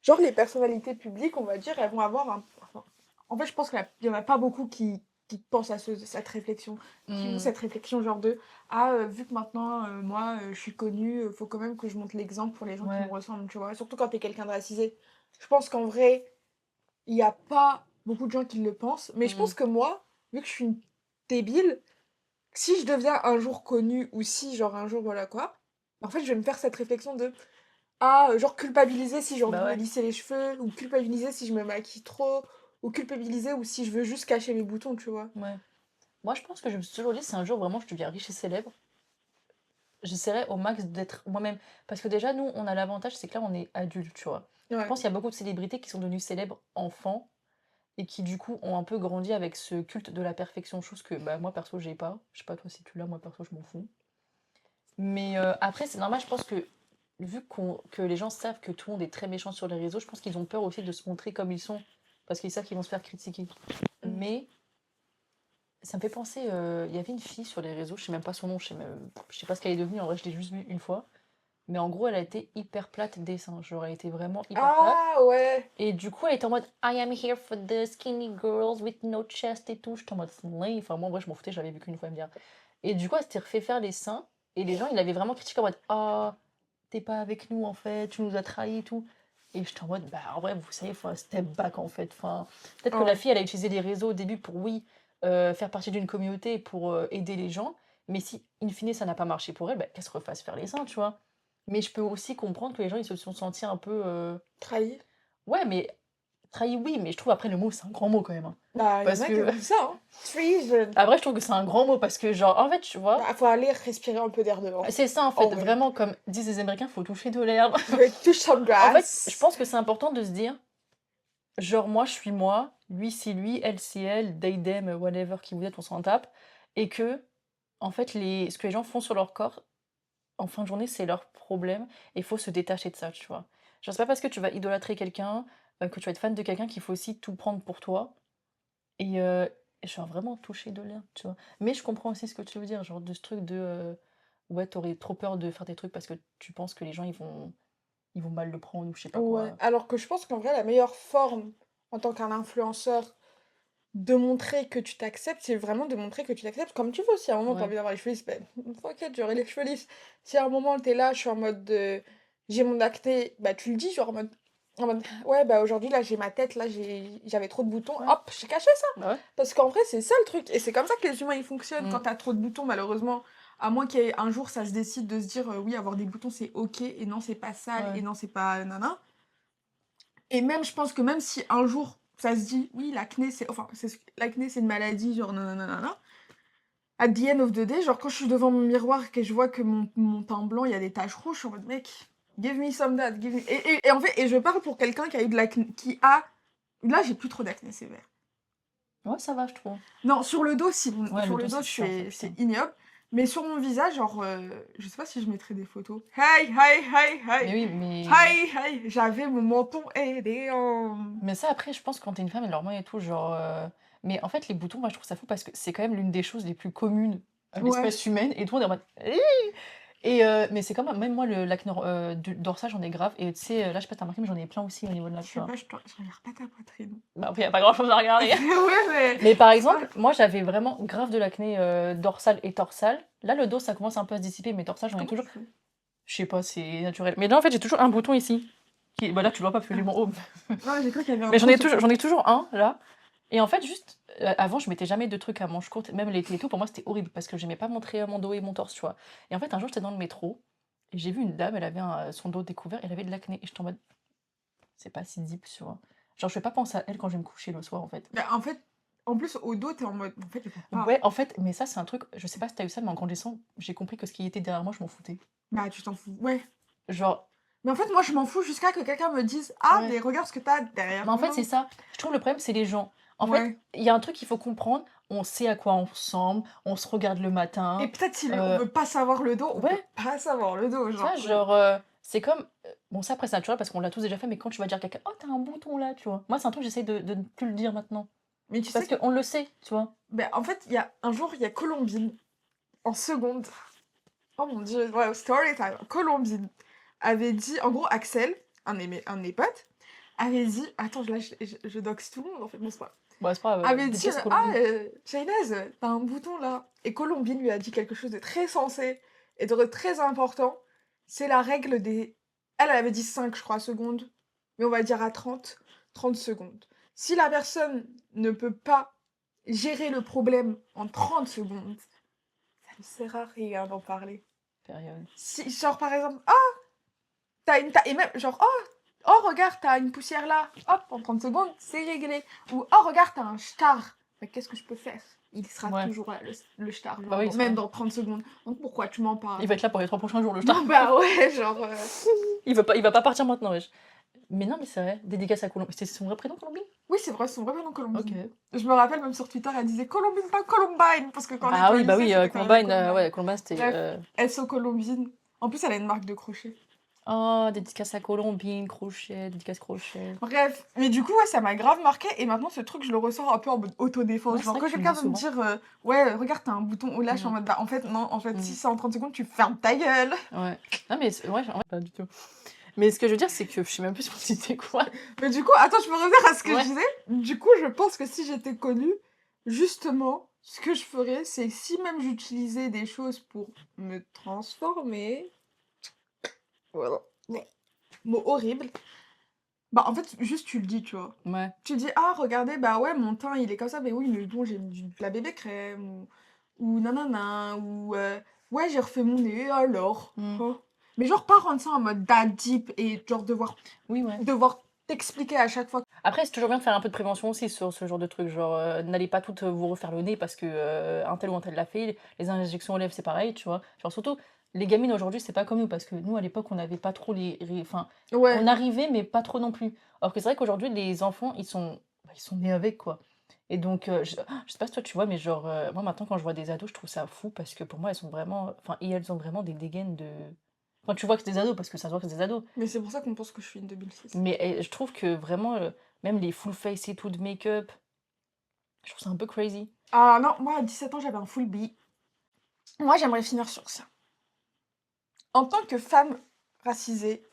Genre, les personnalités publiques, on va dire, elles vont avoir un. Enfin, en fait, je pense qu'il y en a pas beaucoup qui pensent à cette réflexion, qui ont Hmm. cette réflexion, genre de ah, vu que maintenant, moi, je suis connue, faut quand même que je montre l'exemple pour les gens qui me Ouais. ressemblent, tu vois. Surtout quand t'es quelqu'un de racisé. Je pense qu'en vrai, il y a pas beaucoup de gens qui le pensent, mais je Hmm. pense que moi, vu que je suis une débile, si je deviens un jour connue ou si, genre, un jour, voilà quoi, en fait, je vais me faire cette réflexion de ah, genre, culpabiliser si j'ai envie Bah de me ouais. lisser les cheveux, ou culpabiliser si je me maquille trop, ou culpabiliser ou si je veux juste cacher mes boutons, tu vois. Ouais. Moi, je pense que je me suis toujours dit, si un jour vraiment je deviens riche et célèbre, j'essaierai au max d'être moi-même. Parce que déjà, nous, on a l'avantage, c'est que là, on est adultes, tu vois. Je Ouais. pense qu'il y a beaucoup de célébrités qui sont devenues célèbres enfants et qui, du coup, ont un peu grandi avec ce culte de la perfection, chose que bah, moi, perso, j'ai pas. Je sais pas toi si tu l'as, moi, perso, je m'en fous. Mais après, c'est normal, je pense que vu que les gens savent que tout le monde est très méchant sur les réseaux, je pense qu'ils ont peur aussi de se montrer comme ils sont. Parce qu'ils savent qu'ils vont se faire critiquer. Mm. Mais ça me fait penser, il y avait une fille sur les réseaux, je sais même pas son nom, je sais pas ce qu'elle est devenue, en vrai, je l'ai juste vue une fois. Mais en gros, elle a été hyper plate des seins. Genre, elle était vraiment hyper plate. Ah, ouais. Et du coup, elle était en mode I am here for the skinny girls with no chest et tout. J'étais en mode slay. Enfin, moi, en vrai, je m'en foutais, j'avais vu qu'une fois, elle me dire. Et du coup, elle s'était refait faire les seins. Et les gens, ils l'avaient vraiment critiqué en mode ah, t'es pas avec nous en fait, tu nous as trahis et tout. Et j'étais en mode bah, en vrai, vous savez, faut un step back en fait. Enfin, peut-être que la Ouais. fille, elle a utilisé les réseaux au début pour, oui, faire partie d'une communauté pour aider les gens. Mais si, in fine, ça n'a pas marché pour elle, bah, qu'elle se refasse faire les seins, tu vois. Mais je peux aussi comprendre que les gens, ils se sont sentis un peu. Trahi. Ouais, mais Trahi, oui, mais je trouve après le mot, c'est un grand mot quand même, hein. Bah, il y en Parce a qui que disent ça, hein. Treason. après, je trouve que c'est un grand mot parce que genre, en fait, tu vois, Bah, faut aller respirer un peu d'air dehors. c'est ça en En fait, vrai. vraiment comme disent les Américains, faut toucher de l'herbe. Touch some En fait, grass. je pense que c'est important de se dire, genre moi, je suis moi, lui, c'est lui, elle, c'est elle, they, them, whatever qui vous êtes, on s'en tape, et que, en fait, ce que les gens font sur leur corps, en fin de journée, c'est leur problème, et il faut se détacher de ça, tu vois. Genre, c'est pas parce que tu vas idolâtrer quelqu'un, que tu vas être fan de quelqu'un qu'il faut aussi tout prendre pour toi. Et genre vraiment toucher de l'air, tu vois? Mais je comprends aussi ce que tu veux dire, genre de ce truc de, ouais, t'aurais trop peur de faire des trucs parce que tu penses que les gens ils vont mal le prendre ou je sais pas Ouais, quoi. alors que je pense qu'en vrai, la meilleure forme en tant qu'un influenceur de montrer que tu t'acceptes, c'est vraiment de montrer que tu t'acceptes comme tu veux. Si à un moment t'as Ouais, envie d'avoir les cheveux lisses, ben, ok, j'aurai les cheveux lisses. Si à un moment t'es là, je suis en mode j'ai mon acné, bah tu le dis, genre en mode ouais, bah aujourd'hui là j'ai ma tête, là j'avais trop de boutons, ouais, hop, j'ai caché ça. bah ouais. Parce qu'en vrai, c'est ça le truc. Et c'est comme ça que les humains ils fonctionnent. Quand Mmh. t'as trop de boutons, malheureusement, à moins qu'il y ait un jour ça se décide de se dire oui, avoir des boutons c'est ok, et non, c'est pas sale, Ouais, et non, c'est pas nana. Et même, je pense que même si un jour ça se dit, oui, l'acné, l'acné, c'est une maladie, genre, non, non, non, non, non. At the end of the day, genre, quand je suis devant mon miroir et que je vois que mon teint blanc, il y a des taches rouges, je suis en mode, mec, give me some that, give me... Et en fait, et je parle pour quelqu'un qui a eu de l'acné, qui a... Là, j'ai plus trop d'acné sévère. ouais, ça va, je trouve. Non, sur le dos, si, Ouais, sur le le dos, dos, c'est chiant, ça, c'est putain. ignoble. Mais sur mon visage, genre, je sais pas si je mettrais des photos. Hey, hey, hey, Mais hey, oui, mais hey, hey, j'avais mon menton aidé en... mais ça, après, je pense que quand t'es une femme, elle leur et tout, genre, mais en fait, les boutons, moi, je trouve ça fou parce que c'est quand même l'une des choses les plus communes à Ouais. l'espèce humaine et tout le monde est en mode: «Hi!» et mais c'est comme même moi, l'acné du dorsal, j'en ai grave et tu sais, là, je sais pas si tu remarqué, mais j'en ai plein aussi au niveau de là, Je tu sais vois? pas, je regarde pas ta poitrine. Bah, après, il y a pas grand chose à regarder. Ouais, mais Mais par ça exemple, moi, j'avais vraiment grave de l'acné, dorsale et torsale. Là, le dos, ça commence un peu à se dissiper, mais dorsale, j'en ai comment toujours. tu fais? Je sais pas, c'est naturel. Mais là, en fait, j'ai toujours un bouton ici. Bah, là, tu le vois pas parce que j'ai Ah. mon haut. Non, j'ai cru qu'il y avait un Mais trou sur j'en ai toujours un, là. Et en fait, juste, avant, je mettais jamais de trucs à manches courtes, même l'été et tout. Pour moi, c'était horrible parce que j'aimais pas montrer mon dos et mon torse, tu vois. Et en fait, un jour, j'étais dans le métro et j'ai vu une dame, elle avait son dos découvert, elle avait de l'acné. Et j'étais en mode, c'est pas si deep, tu vois. Genre, je vais pas penser à elle quand je vais me coucher le soir, en fait. Bah, en fait, en plus, au dos, t'es en mode, en fait, je vois pas. Ouais, en fait, mais ça, c'est un truc, je sais pas si t'as eu ça, mais en grandissant, j'ai compris que ce qui était derrière moi, je m'en foutais. Bah, tu t'en fous. Ouais. Genre, Mais en fait, moi, je m'en fous jusqu'à que quelqu'un me dise, ah, ouais. mais regarde ce que t'as derrière Mais en ton fait, c'est dos. ça. Je trouve le problème, c'est les gens. En fait, Ouais. il y a un truc qu'il faut comprendre. On sait à quoi on ressemble, on se regarde le Et matin. peut-être si on euh, veut pas savoir le dos, on peut ouais, pas savoir le dos, tu vois, genre. genre, c'est comme. Bon, ça, après, c'est naturel parce qu'on l'a tous déjà fait, mais quand tu vas dire à quelqu'un, oh, t'as un bouton là, tu vois. Moi, c'est un truc, j'essaie de ne plus le dire maintenant. Mais tu Parce sais que, qu'on le sait, tu vois. bah, en fait, un jour, il y a Colombine, en seconde. Oh mon dieu, ouais, story time. Colombine avait dit, en gros, Axel, un de mes potes, avait dit, attends, là, je doxe tout le monde, en fait, bon, c'est pas grave. Bon, c'est pas grave, Avait dit, dédicace à ah, Colombine. Shainaz, t'as un bouton là. Et Colombine lui a dit quelque chose de très sensé et de très important. C'est la règle des. Elle avait dit 5, je crois, secondes. Mais on va dire à 30 secondes. Si la personne ne peut pas gérer le problème en 30 secondes, ça ne sert à rien d'en parler. Période. Si, genre, par exemple, oh, et même, genre, oh, regarde, t'as une poussière là. Hop, en 30 secondes, c'est réglé. Ou, oh, regarde, t'as un star. Mais qu'est-ce que je peux faire? Il sera Ouais. toujours là, le star, Bah genre, oui, il même sera. dans 30 secondes. Donc pourquoi tu m'en parles? Il va être là pour les 3 prochains jours, le Non, star. bah ouais, genre. Il va pas partir maintenant, wesh. Mais non, mais c'est vrai. Dédicace à Colombine. C'était son vrai prénom, Colombine? Oui, c'est vrai, son vrai nom Ok. Colombine. Je me rappelle même sur Twitter, elle disait Colombine, pas Columbine. Parce que quand on était Ah au oui, bah lycée, oui, c'était quand même Columbine, Columbine. ouais, Columbine, c'était. Bref, SO Colombine. En plus, elle a une marque de crochet. Oh, dédicace à Colombine, crochet, dédicace crochet. Bref, mais du coup, ouais, ça m'a grave marqué. Et maintenant, ce truc, je le ressens un peu en mode autodéfense. Ouais, c'est Genre, vrai quand que tu le quelqu'un dis veut me souvent. dire, ouais, regarde, t'as un bouton au lâche, en Mm. mode, bah, en fait, non, en fait, Mm. si c'est en 30 secondes, tu fermes ta gueule. Ouais. Non, mais ouais, en vrai, pas du tout. Mais ce que je veux dire, c'est que je sais même plus c'était quoi. Mais du coup, attends, je peux revenir à ce que Ouais. je disais. Du coup, je pense que si j'étais connue, justement, ce que je ferais, c'est si même j'utilisais des choses pour me transformer. Voilà. Mot horrible. Bah, en fait, juste tu le dis, tu vois. Ouais. Tu dis, ah, regardez, bah ouais, mon teint, il est comme ça, mais oui, mais bon, j'ai mis de la bébé crème, ou nanana, ou ouais, j'ai refait mon nez, alors. Mm. Hein. Mais genre, pas rendre ça en mode that deep et genre Oui, ouais. devoir t'expliquer à chaque fois. Après, c'est toujours bien de faire un peu de prévention aussi sur ce genre de truc. Genre, n'allez pas toutes vous refaire le nez parce que un tel ou un tel l'a fait. Les injections aux lèvres, c'est pareil, tu vois. Genre, surtout, les gamines aujourd'hui, c'est pas comme nous parce que nous, à l'époque, on n'avait pas trop enfin, Ouais. on arrivait, mais pas trop non plus. Alors que c'est vrai qu'aujourd'hui, les enfants, ils sont nés avec, quoi. Et donc, je sais pas si toi tu vois, mais genre, moi maintenant, quand je vois des ados, je trouve ça fou parce que pour moi, elles sont vraiment. Enfin, et elles ont vraiment des dégaines de. Enfin, tu vois que c'est des ados parce que ça se voit que c'est des ados. Mais c'est pour ça qu'on pense que je suis une 2006. Mais je trouve que vraiment, même les full face et tout de make-up, je trouve ça un peu crazy. Ah non, moi à 17 ans, j'avais un full B. Moi, j'aimerais finir sur ça. En tant que femme racisée,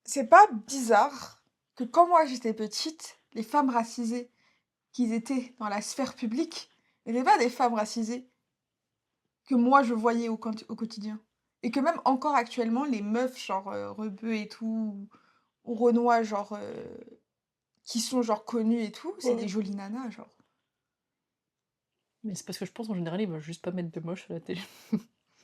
c'est pas bizarre que quand moi j'étais petite, les femmes racisées qui étaient dans la sphère publique n'étaient pas des femmes racisées que moi je voyais au quotidien. Et que même encore actuellement, les meufs genre Rebeu et tout, ou Renoir, genre qui sont genre connues et tout, c'est Ouais. des jolies nanas, genre. Mais c'est parce que je pense en général, ils veulent juste pas mettre de moche à la télé.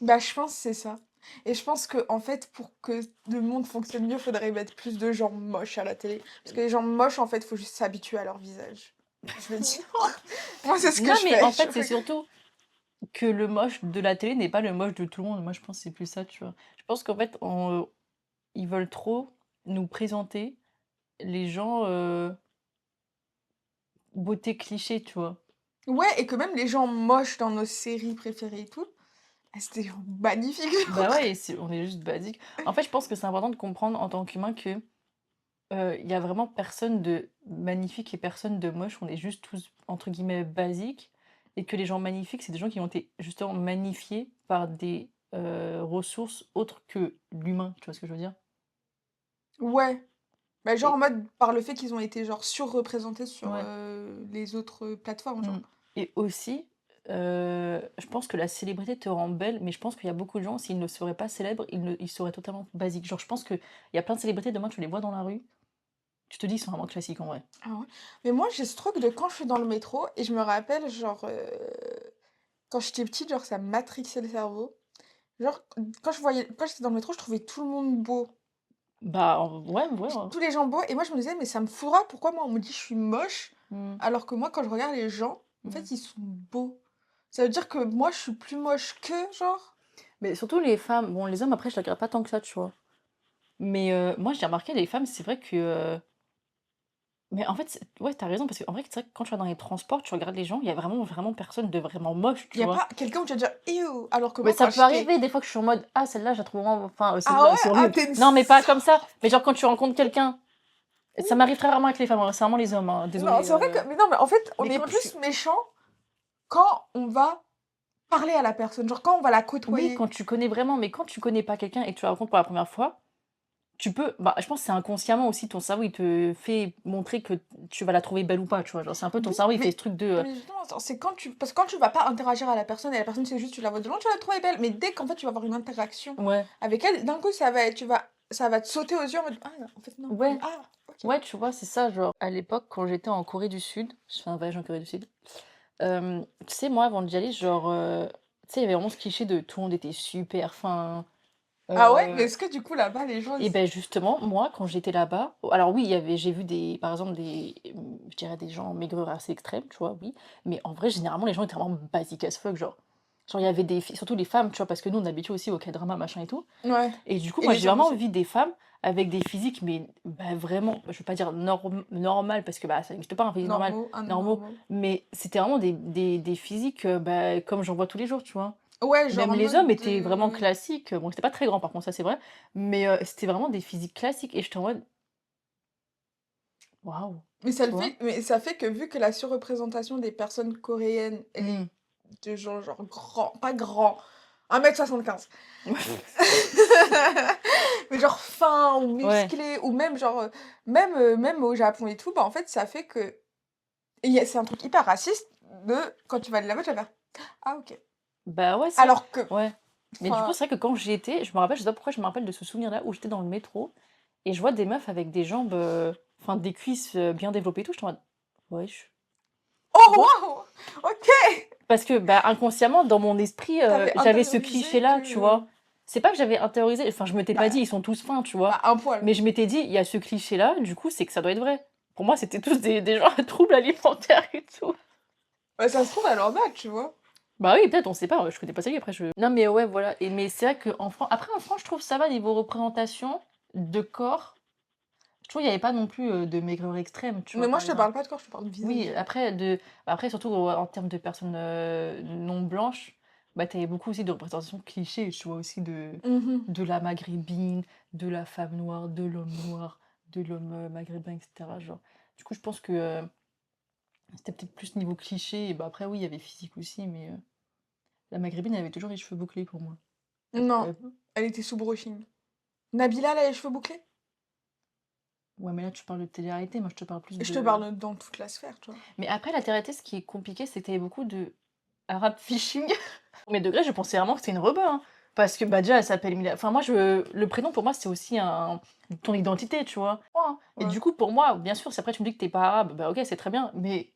Bah, je pense que c'est ça. Et je pense que en fait, pour que le monde fonctionne mieux, faudrait mettre plus de gens moches à la télé. Parce que les gens moches, en fait, faut juste s'habituer à leur visage. Je veux dire. Moi, c'est ce que Non, je mais fais. en fait, c'est surtout que le moche de la télé n'est pas le moche de tout le monde. Moi, je pense que c'est plus ça, tu vois. Je pense qu'en fait, ils veulent trop nous présenter les gens beauté cliché, tu vois. Ouais, et que même les gens moches dans nos séries préférées et tout, c'était genre magnifique. Bah ouais, et on est juste basique. En fait, je pense que c'est important de comprendre en tant qu'humain que il y a vraiment personne de magnifique et personne de moche. On est juste tous, entre guillemets, basiques. Et que les gens magnifiques, c'est des gens qui ont été justement magnifiés par des ressources autres que l'humain. Tu vois ce que je veux dire? Ouais. Bah, genre en Et, mode par le fait qu'ils ont été genre surreprésentés sur ouais. les autres plateformes, Mm. genre. Et aussi, je pense que la célébrité te rend belle, mais je pense qu'il y a beaucoup de gens, s'ils ne seraient pas célèbres, ils seraient totalement basiques. Genre, je pense qu'il y a plein de célébrités, demain, tu les vois dans la rue, tu te dis, ils sont vraiment classiques en vrai. Ah ouais. Mais moi, j'ai ce truc de quand je suis dans le métro, et je me rappelle, genre, quand j'étais petite, genre, ça matrixait le cerveau. Genre, quand j'étais dans le métro, je trouvais tout le monde beau. Bah, ouais, ouais. Tous les gens beaux, et moi, je me disais, mais ça me fourra, pourquoi moi, on me dit que je suis moche, Mm, alors que moi, quand je regarde les gens, en mm. fait, ils sont beaux. Ça veut dire que moi, je suis plus moche qu'eux, genre? Mais surtout les femmes, bon, les hommes, après, je les regarde pas tant que ça, tu vois. Mais moi, j'ai remarqué, les femmes, c'est vrai que. Mais en fait, ouais, t'as raison, parce qu'en vrai, c'est vrai que quand tu vas dans les transports, tu regardes les gens, il y a vraiment, vraiment personne de vraiment moche, Il tu y a vois. pas quelqu'un où tu vas dire, ew, alors que Mais moi, ça quand peut j'étais... arriver des fois que je suis en mode, ah, celle-là, je la trouve vraiment. Enfin, Ah celle-là, ouais? c'est Ah, horrible. t'es une... Non, mais pas comme ça. Mais genre, quand tu rencontres quelqu'un, ça m'arrive très rarement avec les femmes, hein, c'est vraiment les hommes, hein, Non, désolé. c'est vrai que... Mais non, mais en fait, on Mais est quand tu. plus méchant quand on va parler à la personne, genre quand on va la Oui, côtoyer. quand tu connais vraiment, mais quand tu connais pas quelqu'un et que tu la rencontres pour la première fois, tu peux. Bah, je pense que c'est inconsciemment aussi, ton cerveau, il te fait montrer que tu vas la trouver belle ou pas, tu vois. Genre, c'est un peu ton Oui, cerveau, il fait ce truc de. mais justement, c'est quand tu... Parce que quand tu vas pas interagir à la personne, et la personne, c'est juste, tu la vois de loin, tu vas la trouver belle. Mais dès qu'en fait, tu vas avoir une interaction Ouais, avec elle, d'un coup, ça va te sauter aux yeux en mode, ah, en fait, non. ouais, Ah, ok. ouais, tu vois, c'est ça. Genre, à l'époque, quand j'étais en Corée du Sud, je fais un voyage en Corée du Sud. Tu sais, moi, avant d'y aller, genre, tu sais, il y avait vraiment ce cliché de tout le monde était super fin. Ah ouais, mais euh, est-ce que du coup, là-bas, les gens... Et ben justement, moi, quand j'étais là-bas, alors oui, j'ai vu des, par exemple, je dirais des gens maigreurs assez extrêmes, tu vois, oui, mais en vrai, généralement, les gens étaient vraiment basiques as fuck, genre. Genre, il y avait des filles, surtout les femmes, tu vois, parce que nous, on est habitués aussi au K-drama, machin et tout. Ouais. Et du coup, Et moi, les j'ai hommes vraiment aussi. vu des femmes avec des physiques, mais bah, vraiment, je veux pas dire normal, parce que bah, ça n'existe pas un physique normal, Normaux, un normaux, normaux. mais c'était vraiment des physiques bah, comme j'en vois tous les jours, tu vois. Ouais, genre Même en les hommes mode... étaient vraiment classiques. Bon, c'était pas très grand par contre, ça c'est vrai. Mais c'était vraiment des physiques classiques. Et j'étais en mode, waouh, tu vois. Mais ça fait que vu que la surreprésentation des personnes coréennes, elle Mm. est de gens genre grands, pas grands, 1,75 m. Mais genre fins ou Ouais. musclés, ou même genre, même au Japon et tout, bah en fait ça fait que... c'est un truc hyper raciste de quand tu vas aller là-bas, tu vas faire, ah ok. Bah ouais, ça. Alors que, Ouais. Mais du coup, enfin, c'est vrai que quand j'y étais, je me rappelle, je sais pas pourquoi je me rappelle de ce souvenir-là où j'étais dans le métro et je vois des meufs avec des jambes, enfin des cuisses bien développées et tout. J'étais en mode, wesh, tu oh vois. waouh, ok, Parce que bah, inconsciemment, dans mon esprit, t'avais j'avais ce intériorisé cliché-là, tu que... vois. c'est pas que j'avais intériorisé, enfin, je m'étais pas Bah, dit: «Ils sont tous fins», tu vois? bah, un poil. Mais je m'étais dit: «Il y a ce cliché-là, du coup, c'est que ça doit être vrai». Pour moi, c'était tous des gens à troubles alimentaires et tout. Bah, ça se trouve, elle en a, tu vois? Bah oui, peut-être, on sait pas, je connais pas sa vie après je non mais ouais, voilà et mais c'est vrai qu'en France après en France, je trouve ça va niveau représentation de corps. Je trouve il y avait pas non plus, de maigreur extrême, tu Mais vois, moi, par je te exemple. parle pas de corps, je te parle de Oui, visage. après surtout, en termes de personnes, non blanches, bah, tu avais beaucoup aussi de représentations clichés, tu vois? Aussi Mmh. de la maghrébine, de la femme noire, de l'homme, maghrébin et cetera, genre. Du coup, je pense que, c'était peut-être plus niveau cliché et bah, après oui, il y avait physique aussi, mais, la maghrébine, elle avait toujours les cheveux bouclés pour moi. Non, Heu, elle était sous brushing. Nabila, elle a les cheveux bouclés? ouais, mais là, tu parles de télé-réalité, moi, je te parle plus Je te de parle dans toute la sphère, tu vois? mais après la télé-réalité, ce qui est compliqué, c'est que tu avais beaucoup de Arab phishing. Premier degré, je pensais vraiment que c'était une rebeu, hein, parce que, bah, déjà, elle s'appelle Mila enfin, moi, je le prénom, pour moi, c'est aussi un ton identité, tu vois? Hein. Et Ouais. du coup, pour moi, bien sûr, si après tu me dis que tu es pas arabe, bah, OK, c'est très bien, mais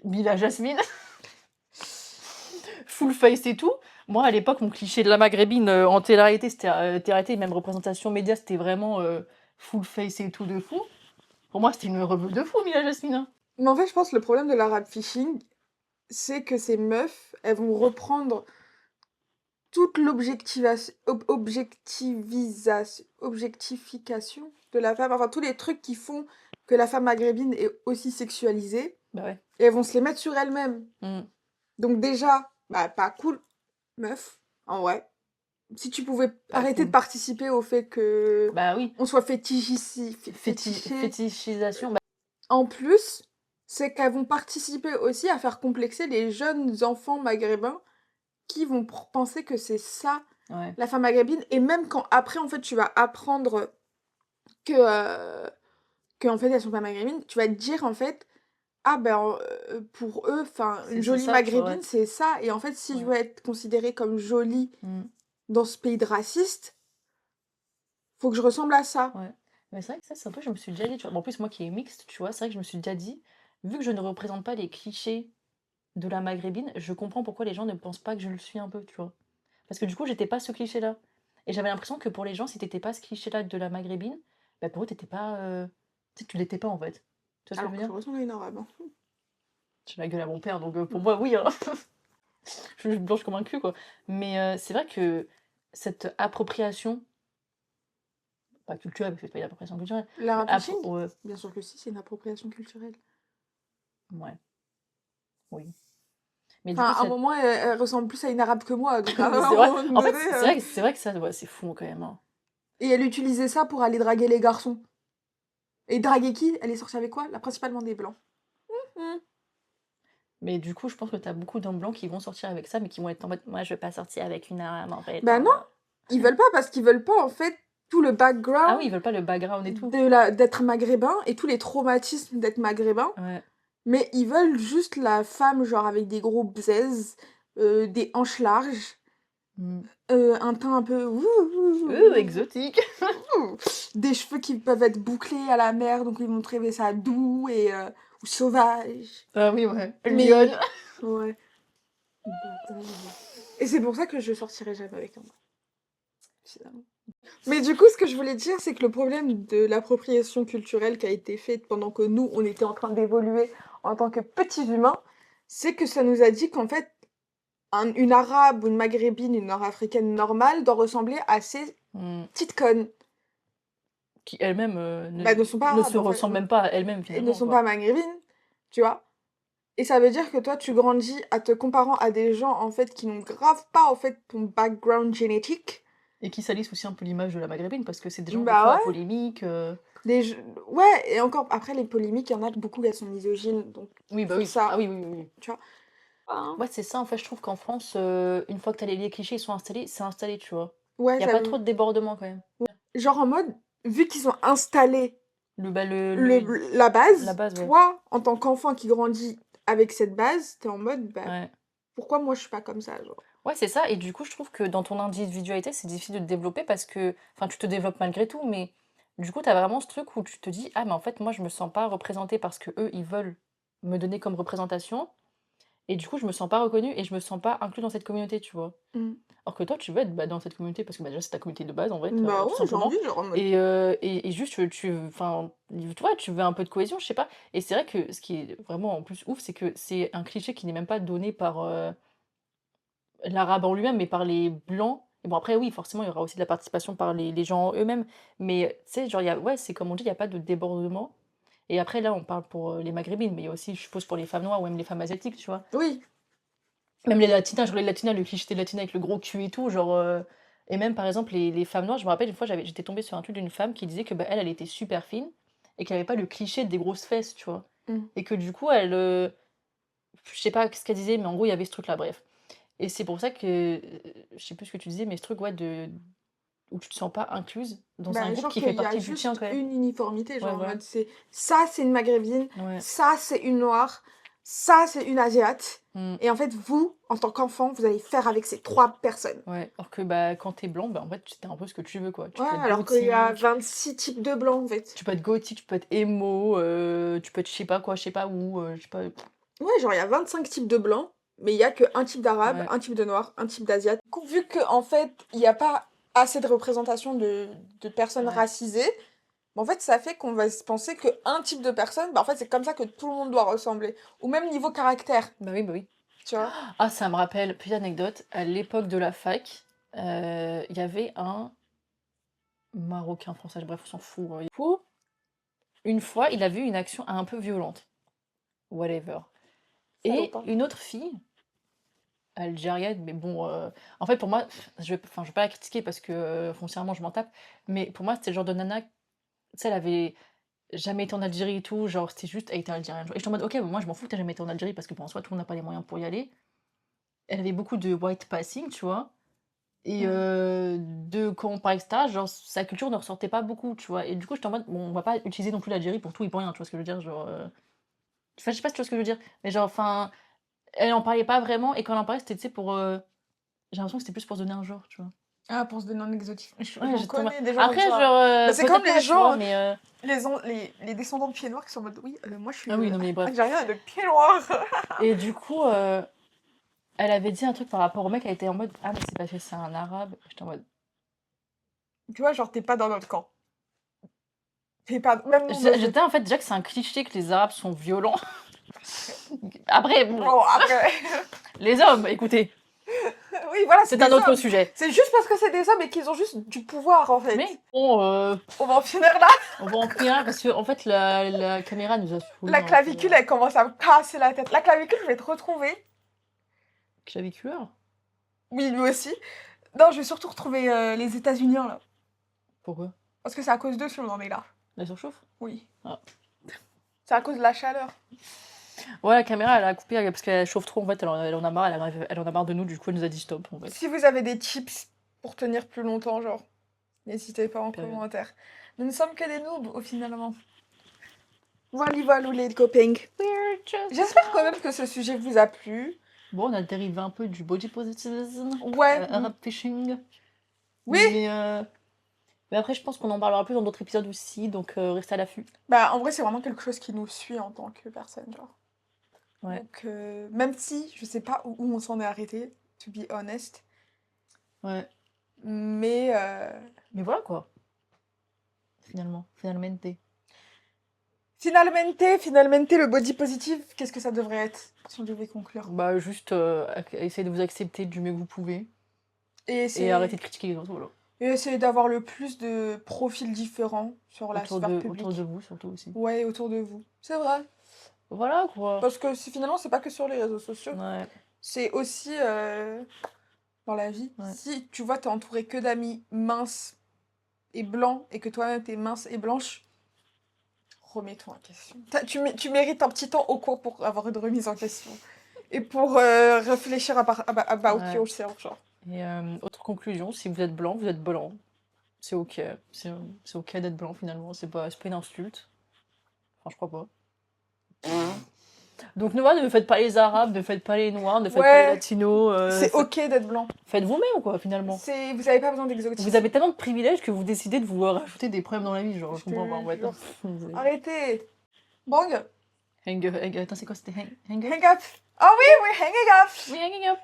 Mila Jasmine, full face et tout. Moi, à l'époque, mon cliché de la maghrébine, en télé-réalité, c'était, télé-réalité, même représentation média, c'était vraiment, full face et tout de fou. Pour moi, c'était une rebeu de fou, Mila Jasmine, hein. Mais en fait, je pense que le problème de l'arabe phishing, c'est que ces meufs, elles vont reprendre toute objectification de la femme, enfin tous les trucs qui font que la femme maghrébine est aussi sexualisée, Bah, ouais. et elles vont se les mettre sur elles-mêmes. Mmh. Donc déjà, bah pas cool, meuf, en vrai. Si tu pouvais Pas arrêter de cool. participer au fait que Bah, oui. on soit fétiché. Fétichisation, bah, En plus, c'est qu'elles vont participer aussi à faire complexer les jeunes enfants maghrébins qui vont penser que c'est ça ouais. la femme maghrébine, et même quand après en fait tu vas apprendre que en fait elles sont pas maghrébines, tu vas te dire en fait ah ben pour eux, enfin une C'est jolie ça, tu vois? Ouais. maghrébine c'est ça, et en fait si je Ouais. veux être considérée comme jolie Mmh. dans ce pays de racistes, faut que je ressemble à ça. Ouais. Mais c'est vrai que ça, c'est un peu je me suis déjà dit, tu vois? Bon, en plus, moi qui est mixte, tu vois? C'est vrai que je me suis déjà dit, vu que je ne représente pas les clichés de la maghrébine, je comprends pourquoi les gens ne pensent pas que je le suis un peu, tu vois? Parce que du coup, j'étais pas ce cliché-là. Et j'avais l'impression que pour les gens, si t'étais pas ce cliché-là de la maghrébine, bah, pour eux, t'étais pas, tu sais, tu l'étais pas, en fait. Tu vois ce que je Alors veux que je dire? ressemble à une arabe, hein. J'ai la gueule à mon père, donc pour moi, oui, hein. Je suis blanche comme un cul, quoi. Mais c'est vrai que cette appropriation, pas culturelle, parce que c'est pas une appropriation culturelle, mais L'arabe phishing? ouais, Bien sûr que si, c'est une appropriation culturelle. ouais, oui. Mais du Enfin, coup, à un cette... moment, elle ressemble plus à une arabe que moi, donc à mais un c'est vrai, moment en fait, donné, c'est vrai que ça, ouais, c'est fou quand même, hein. et elle utilisait ça pour aller draguer les garçons. Et draguer qui? Elle est sortie avec quoi? Là, principalement des blancs. Mmh. Mais du coup, je pense que t'as beaucoup d'hommes blancs qui vont sortir avec ça, mais qui vont être en mode, moi, je veux pas sortir avec une arabe, en fait, Bah non, hein. ils veulent pas parce qu'ils veulent pas en fait tout le Ah oui, background ils veulent pas le background et tout. d'être maghrébin et tous les traumatismes d'être maghrébin, Ouais. mais ils veulent juste la femme genre avec des gros bzaises, des hanches larges, Mm. un teint un peu Exotique. des cheveux qui peuvent être bouclés à la mer, donc ils vont trouver ça doux et ou sauvage. Ah oui, ouais. Lyon. Mais ouais. Et c'est pour ça que je sortirai jamais avec un blanc, finalement. Mais du coup, ce que je voulais dire, c'est que le problème de l'appropriation culturelle qui a été faite pendant que nous, on était en train d'évoluer en tant que petits humains, c'est que ça nous a dit qu'en fait, une arabe ou une maghrébine, une nord-africaine normale doit ressembler à ces Mm. petites connes. Qui elles-mêmes Bah, ne sont pas ne se arabes, en fait. ressemblent même pas à elles-mêmes, Et ne finalement, sont quoi. pas maghrébines, tu vois. Et ça veut dire que toi, tu grandis à te comparant à des gens, en fait, qui n'ont grave pas, en fait, ton background génétique. Et qui salissent aussi un peu l'image de la maghrébine, parce que c'est des gens, des Bah fois, ouais. polémiques. Ouais, et encore, après, les polémiques, il y en a beaucoup, elles sont misogynes, donc Oui, bah pour oui. Ah ça, oui, oui, oui. tu vois. Hein. Ouais, c'est ça, en fait, je trouve qu'en France, une fois que t'as les clichés, ils sont installés, c'est installé, tu vois. Ouais, Il y a ça pas veut trop de débordements, quand même. genre en mode, vu qu'ils ont installé Bah, la la base, base, ouais. toi, en tant qu'enfant qui grandit avec cette base, t'es en mode, bah, Ouais. pourquoi moi je suis pas comme ça, genre? Ouais, c'est ça. Et du coup, je trouve que dans ton individualité, c'est difficile de te développer parce que, enfin, tu te développes malgré tout, mais du coup, t'as vraiment ce truc où tu te dis, ah, mais en fait, moi, je me sens pas représentée parce que eux, ils veulent me donner comme représentation. Et du coup, je me sens pas reconnue et je me sens pas inclus dans cette communauté, tu vois? Mmh. Alors que toi, tu veux être, dans cette communauté parce que, déjà, c'est ta communauté de base, en fait, Bah tout ouais, j'ai simplement envie, genre en mode et juste, enfin, tu vois, tu veux un peu de cohésion, je sais pas et c'est vrai que ce qui est vraiment, en plus, ouf, c'est que c'est un cliché qui n'est même pas donné par, l'arabe en lui-même, mais par les blancs et bon, après, oui, forcément, il y aura aussi de la participation par les gens eux-mêmes, mais tu sais, genre, il y a ouais, c'est comme on dit, il y a pas de débordement et après, là, on parle pour, les maghrébines, mais il y a aussi, je suppose, pour les femmes noires ou même les femmes asiatiques, tu vois? oui. Même les latinas, genre les latinas, le cliché des latinas avec le gros cul et tout, genre, et même par exemple les femmes noires, je me rappelle une fois j'étais tombée sur un truc d'une femme qui disait que, elle était super fine et qu'elle avait pas le cliché des grosses fesses, tu vois? Mmh. Et que du coup elle, je sais pas ce qu'elle disait, mais en gros il y avait ce truc là, bref. Et c'est pour ça que, je sais plus ce que tu disais, mais ce truc, ouais, de où tu te sens pas incluse dans un Bah, groupe genre qui qu'il fait y a partie du tien juste quand même. une uniformité, Ouais, genre en voilà. mode c'est une maghrébine, Ouais. ça c'est une noire, ça c'est une asiate. Mmh. Et en fait, vous, en tant qu'enfant, vous allez faire avec ces 3 personnes. Ouais. Alors que, quand tu es blanc, en fait, tu es un peu ce que tu veux, quoi. Tu Ouais, peux être alors qu'il y a gothique 26 types de blancs en fait. tu peux être gothique, tu peux être emo, tu peux être je sais pas quoi, je sais pas où, je sais pas Ouais, genre il y a 25 types de blancs, mais il y a qu'un type d'arabe, ouais, un type de noir, un type d'asiate. Du coup, vu qu'en fait, il y a pas assez de représentation de personnes ouais. racisées, en fait, ça fait qu'on va se penser qu'un type de personne, en fait, c'est comme ça que tout le monde doit ressembler. Ou même niveau caractère, Bah oui, bah oui. tu vois. Ah, ça me rappelle, petite anecdote, à l'époque de la fac, il y avait un Marocain, Français, bref, on s'en fout, du coup, une fois, il a vu une action un peu violente, whatever. Et Salopard. une autre fille, algérienne, mais bon, en fait, pour moi, je vais pas la critiquer parce que, foncièrement, je m'en tape, mais pour moi, c'était le genre de nana, tu sais, elle avait jamais été en Algérie et tout, genre, c'était juste, elle était algérienne. Et j'étais en mode, ok, moi, je m'en fous que t'aies jamais été en Algérie parce que, bon, en soi, tout le monde n'a pas les moyens pour y aller. Elle avait beaucoup de white passing, tu vois. Et Mm. de quand on parlait etc., genre sa culture ne ressortait pas beaucoup, tu vois? Et du coup, j'étais en mode: «Bon, on va pas utiliser non plus l'Algérie pour tout et pour rien», tu vois ce que je veux dire? Genre, enfin, je sais pas si tu vois ce que je veux dire? Mais genre, enfin, elle en parlait pas vraiment et quand elle en parlait, c'était, tu sais, pour, j'ai l'impression que c'était plus pour se donner un genre, tu vois? Ah, pour se donner un exotique. Ouais, J'en j'étais en mode connais des gens comme après ça. genre, Bah, c'est comme peut-être les pas, tu vois? gens, Mais, les descendants de pieds noirs qui sont en mode oui, moi je suis ah oui, non, mais bref. algérienne de pieds noirs. Et du coup, elle avait dit un truc par rapport au mec, elle était en mode: «Ah mais c'est parce que c'est un arabe». J'étais en mode Tu vois, genre, t'es pas dans notre camp. T'es pas. Même nous, nos j'étais en fait, déjà que c'est un cliché que les arabes sont violents. Après bon, Bon, après. les hommes, écoutez. Oui, voilà, C'est des un autre hommes. sujet. C'est juste parce que c'est des hommes et qu'ils ont juste du pouvoir, en fait. Mais bon, On va en finir là. on va en finir parce que en fait la caméra nous a saoulés La un peu. clavicule, elle commence à me casser la tête. La clavicule, je vais te retrouver. Claviculaire? Oui, lui aussi. Non, je vais surtout retrouver les États-Unis là. Pourquoi? Parce que c'est à cause d'eux si on en est là. La surchauffe? Oui. Ah. C'est à cause de la chaleur. Ouais, la caméra elle a coupé parce qu'elle chauffe trop en fait, elle en a marre, elle en a marre de nous, du coup elle nous a dit stop en fait. Si vous avez des tips pour tenir plus longtemps, genre, n'hésitez pas en Période. commentaire. Nous ne sommes que des noobs, au finalement. Voilà les copains. J'espère quand même que ce sujet vous a plu. Bon, on a dérivé un peu du body positivism, Ouais. Arab fishing. Oui. Mais après, je pense qu'on en parlera plus dans d'autres épisodes aussi, donc restez à l'affût. Bah, en vrai, c'est vraiment quelque chose qui nous suit en tant que personne, genre. Ouais. Donc, même si je sais pas où on s'en est arrêté, to be honest. Ouais. Mais voilà quoi. Finalmente. Finalmente, le body positive, qu'est-ce que ça devrait être si on devait conclure? Bah juste essayez de vous accepter du mieux que vous pouvez Et et arrêtez de critiquer les autres, voilà. Et essayer d'avoir le plus de profils différents sur la sphère publique. Autour de vous surtout aussi. Ouais, autour de vous. C'est vrai. Voilà quoi. Parce que finalement, c'est pas que sur les réseaux sociaux. Ouais. C'est aussi dans la vie. Ouais. Si tu vois, t'es entouré que d'amis minces et blancs et que toi-même t'es mince et blanche, remets-toi en question. Tu mérites un petit temps au cours pour avoir une remise en question. Et pour réfléchir about Ouais. yourself, genre. Et autre conclusion, si vous êtes blanc, vous êtes blanc. C'est ok. C'est ok d'être blanc finalement. C'est pas une insulte. Enfin, je crois pas. Donc ne faites pas les arabes, ne faites pas les noirs, ne faites pas les latinos. C'est ok d'être blanc. Faites vous-même quoi finalement. Vous avez pas besoin d'exotisme. Vous avez tellement de privilèges que vous décidez de vous rajouter des problèmes dans la vie, genre je comprends pas en fait. Arrêtez. Bang. Attends, c'est quoi? C'était hang up? Hang up. Oh oui, we're hanging up. Oui, hanging up.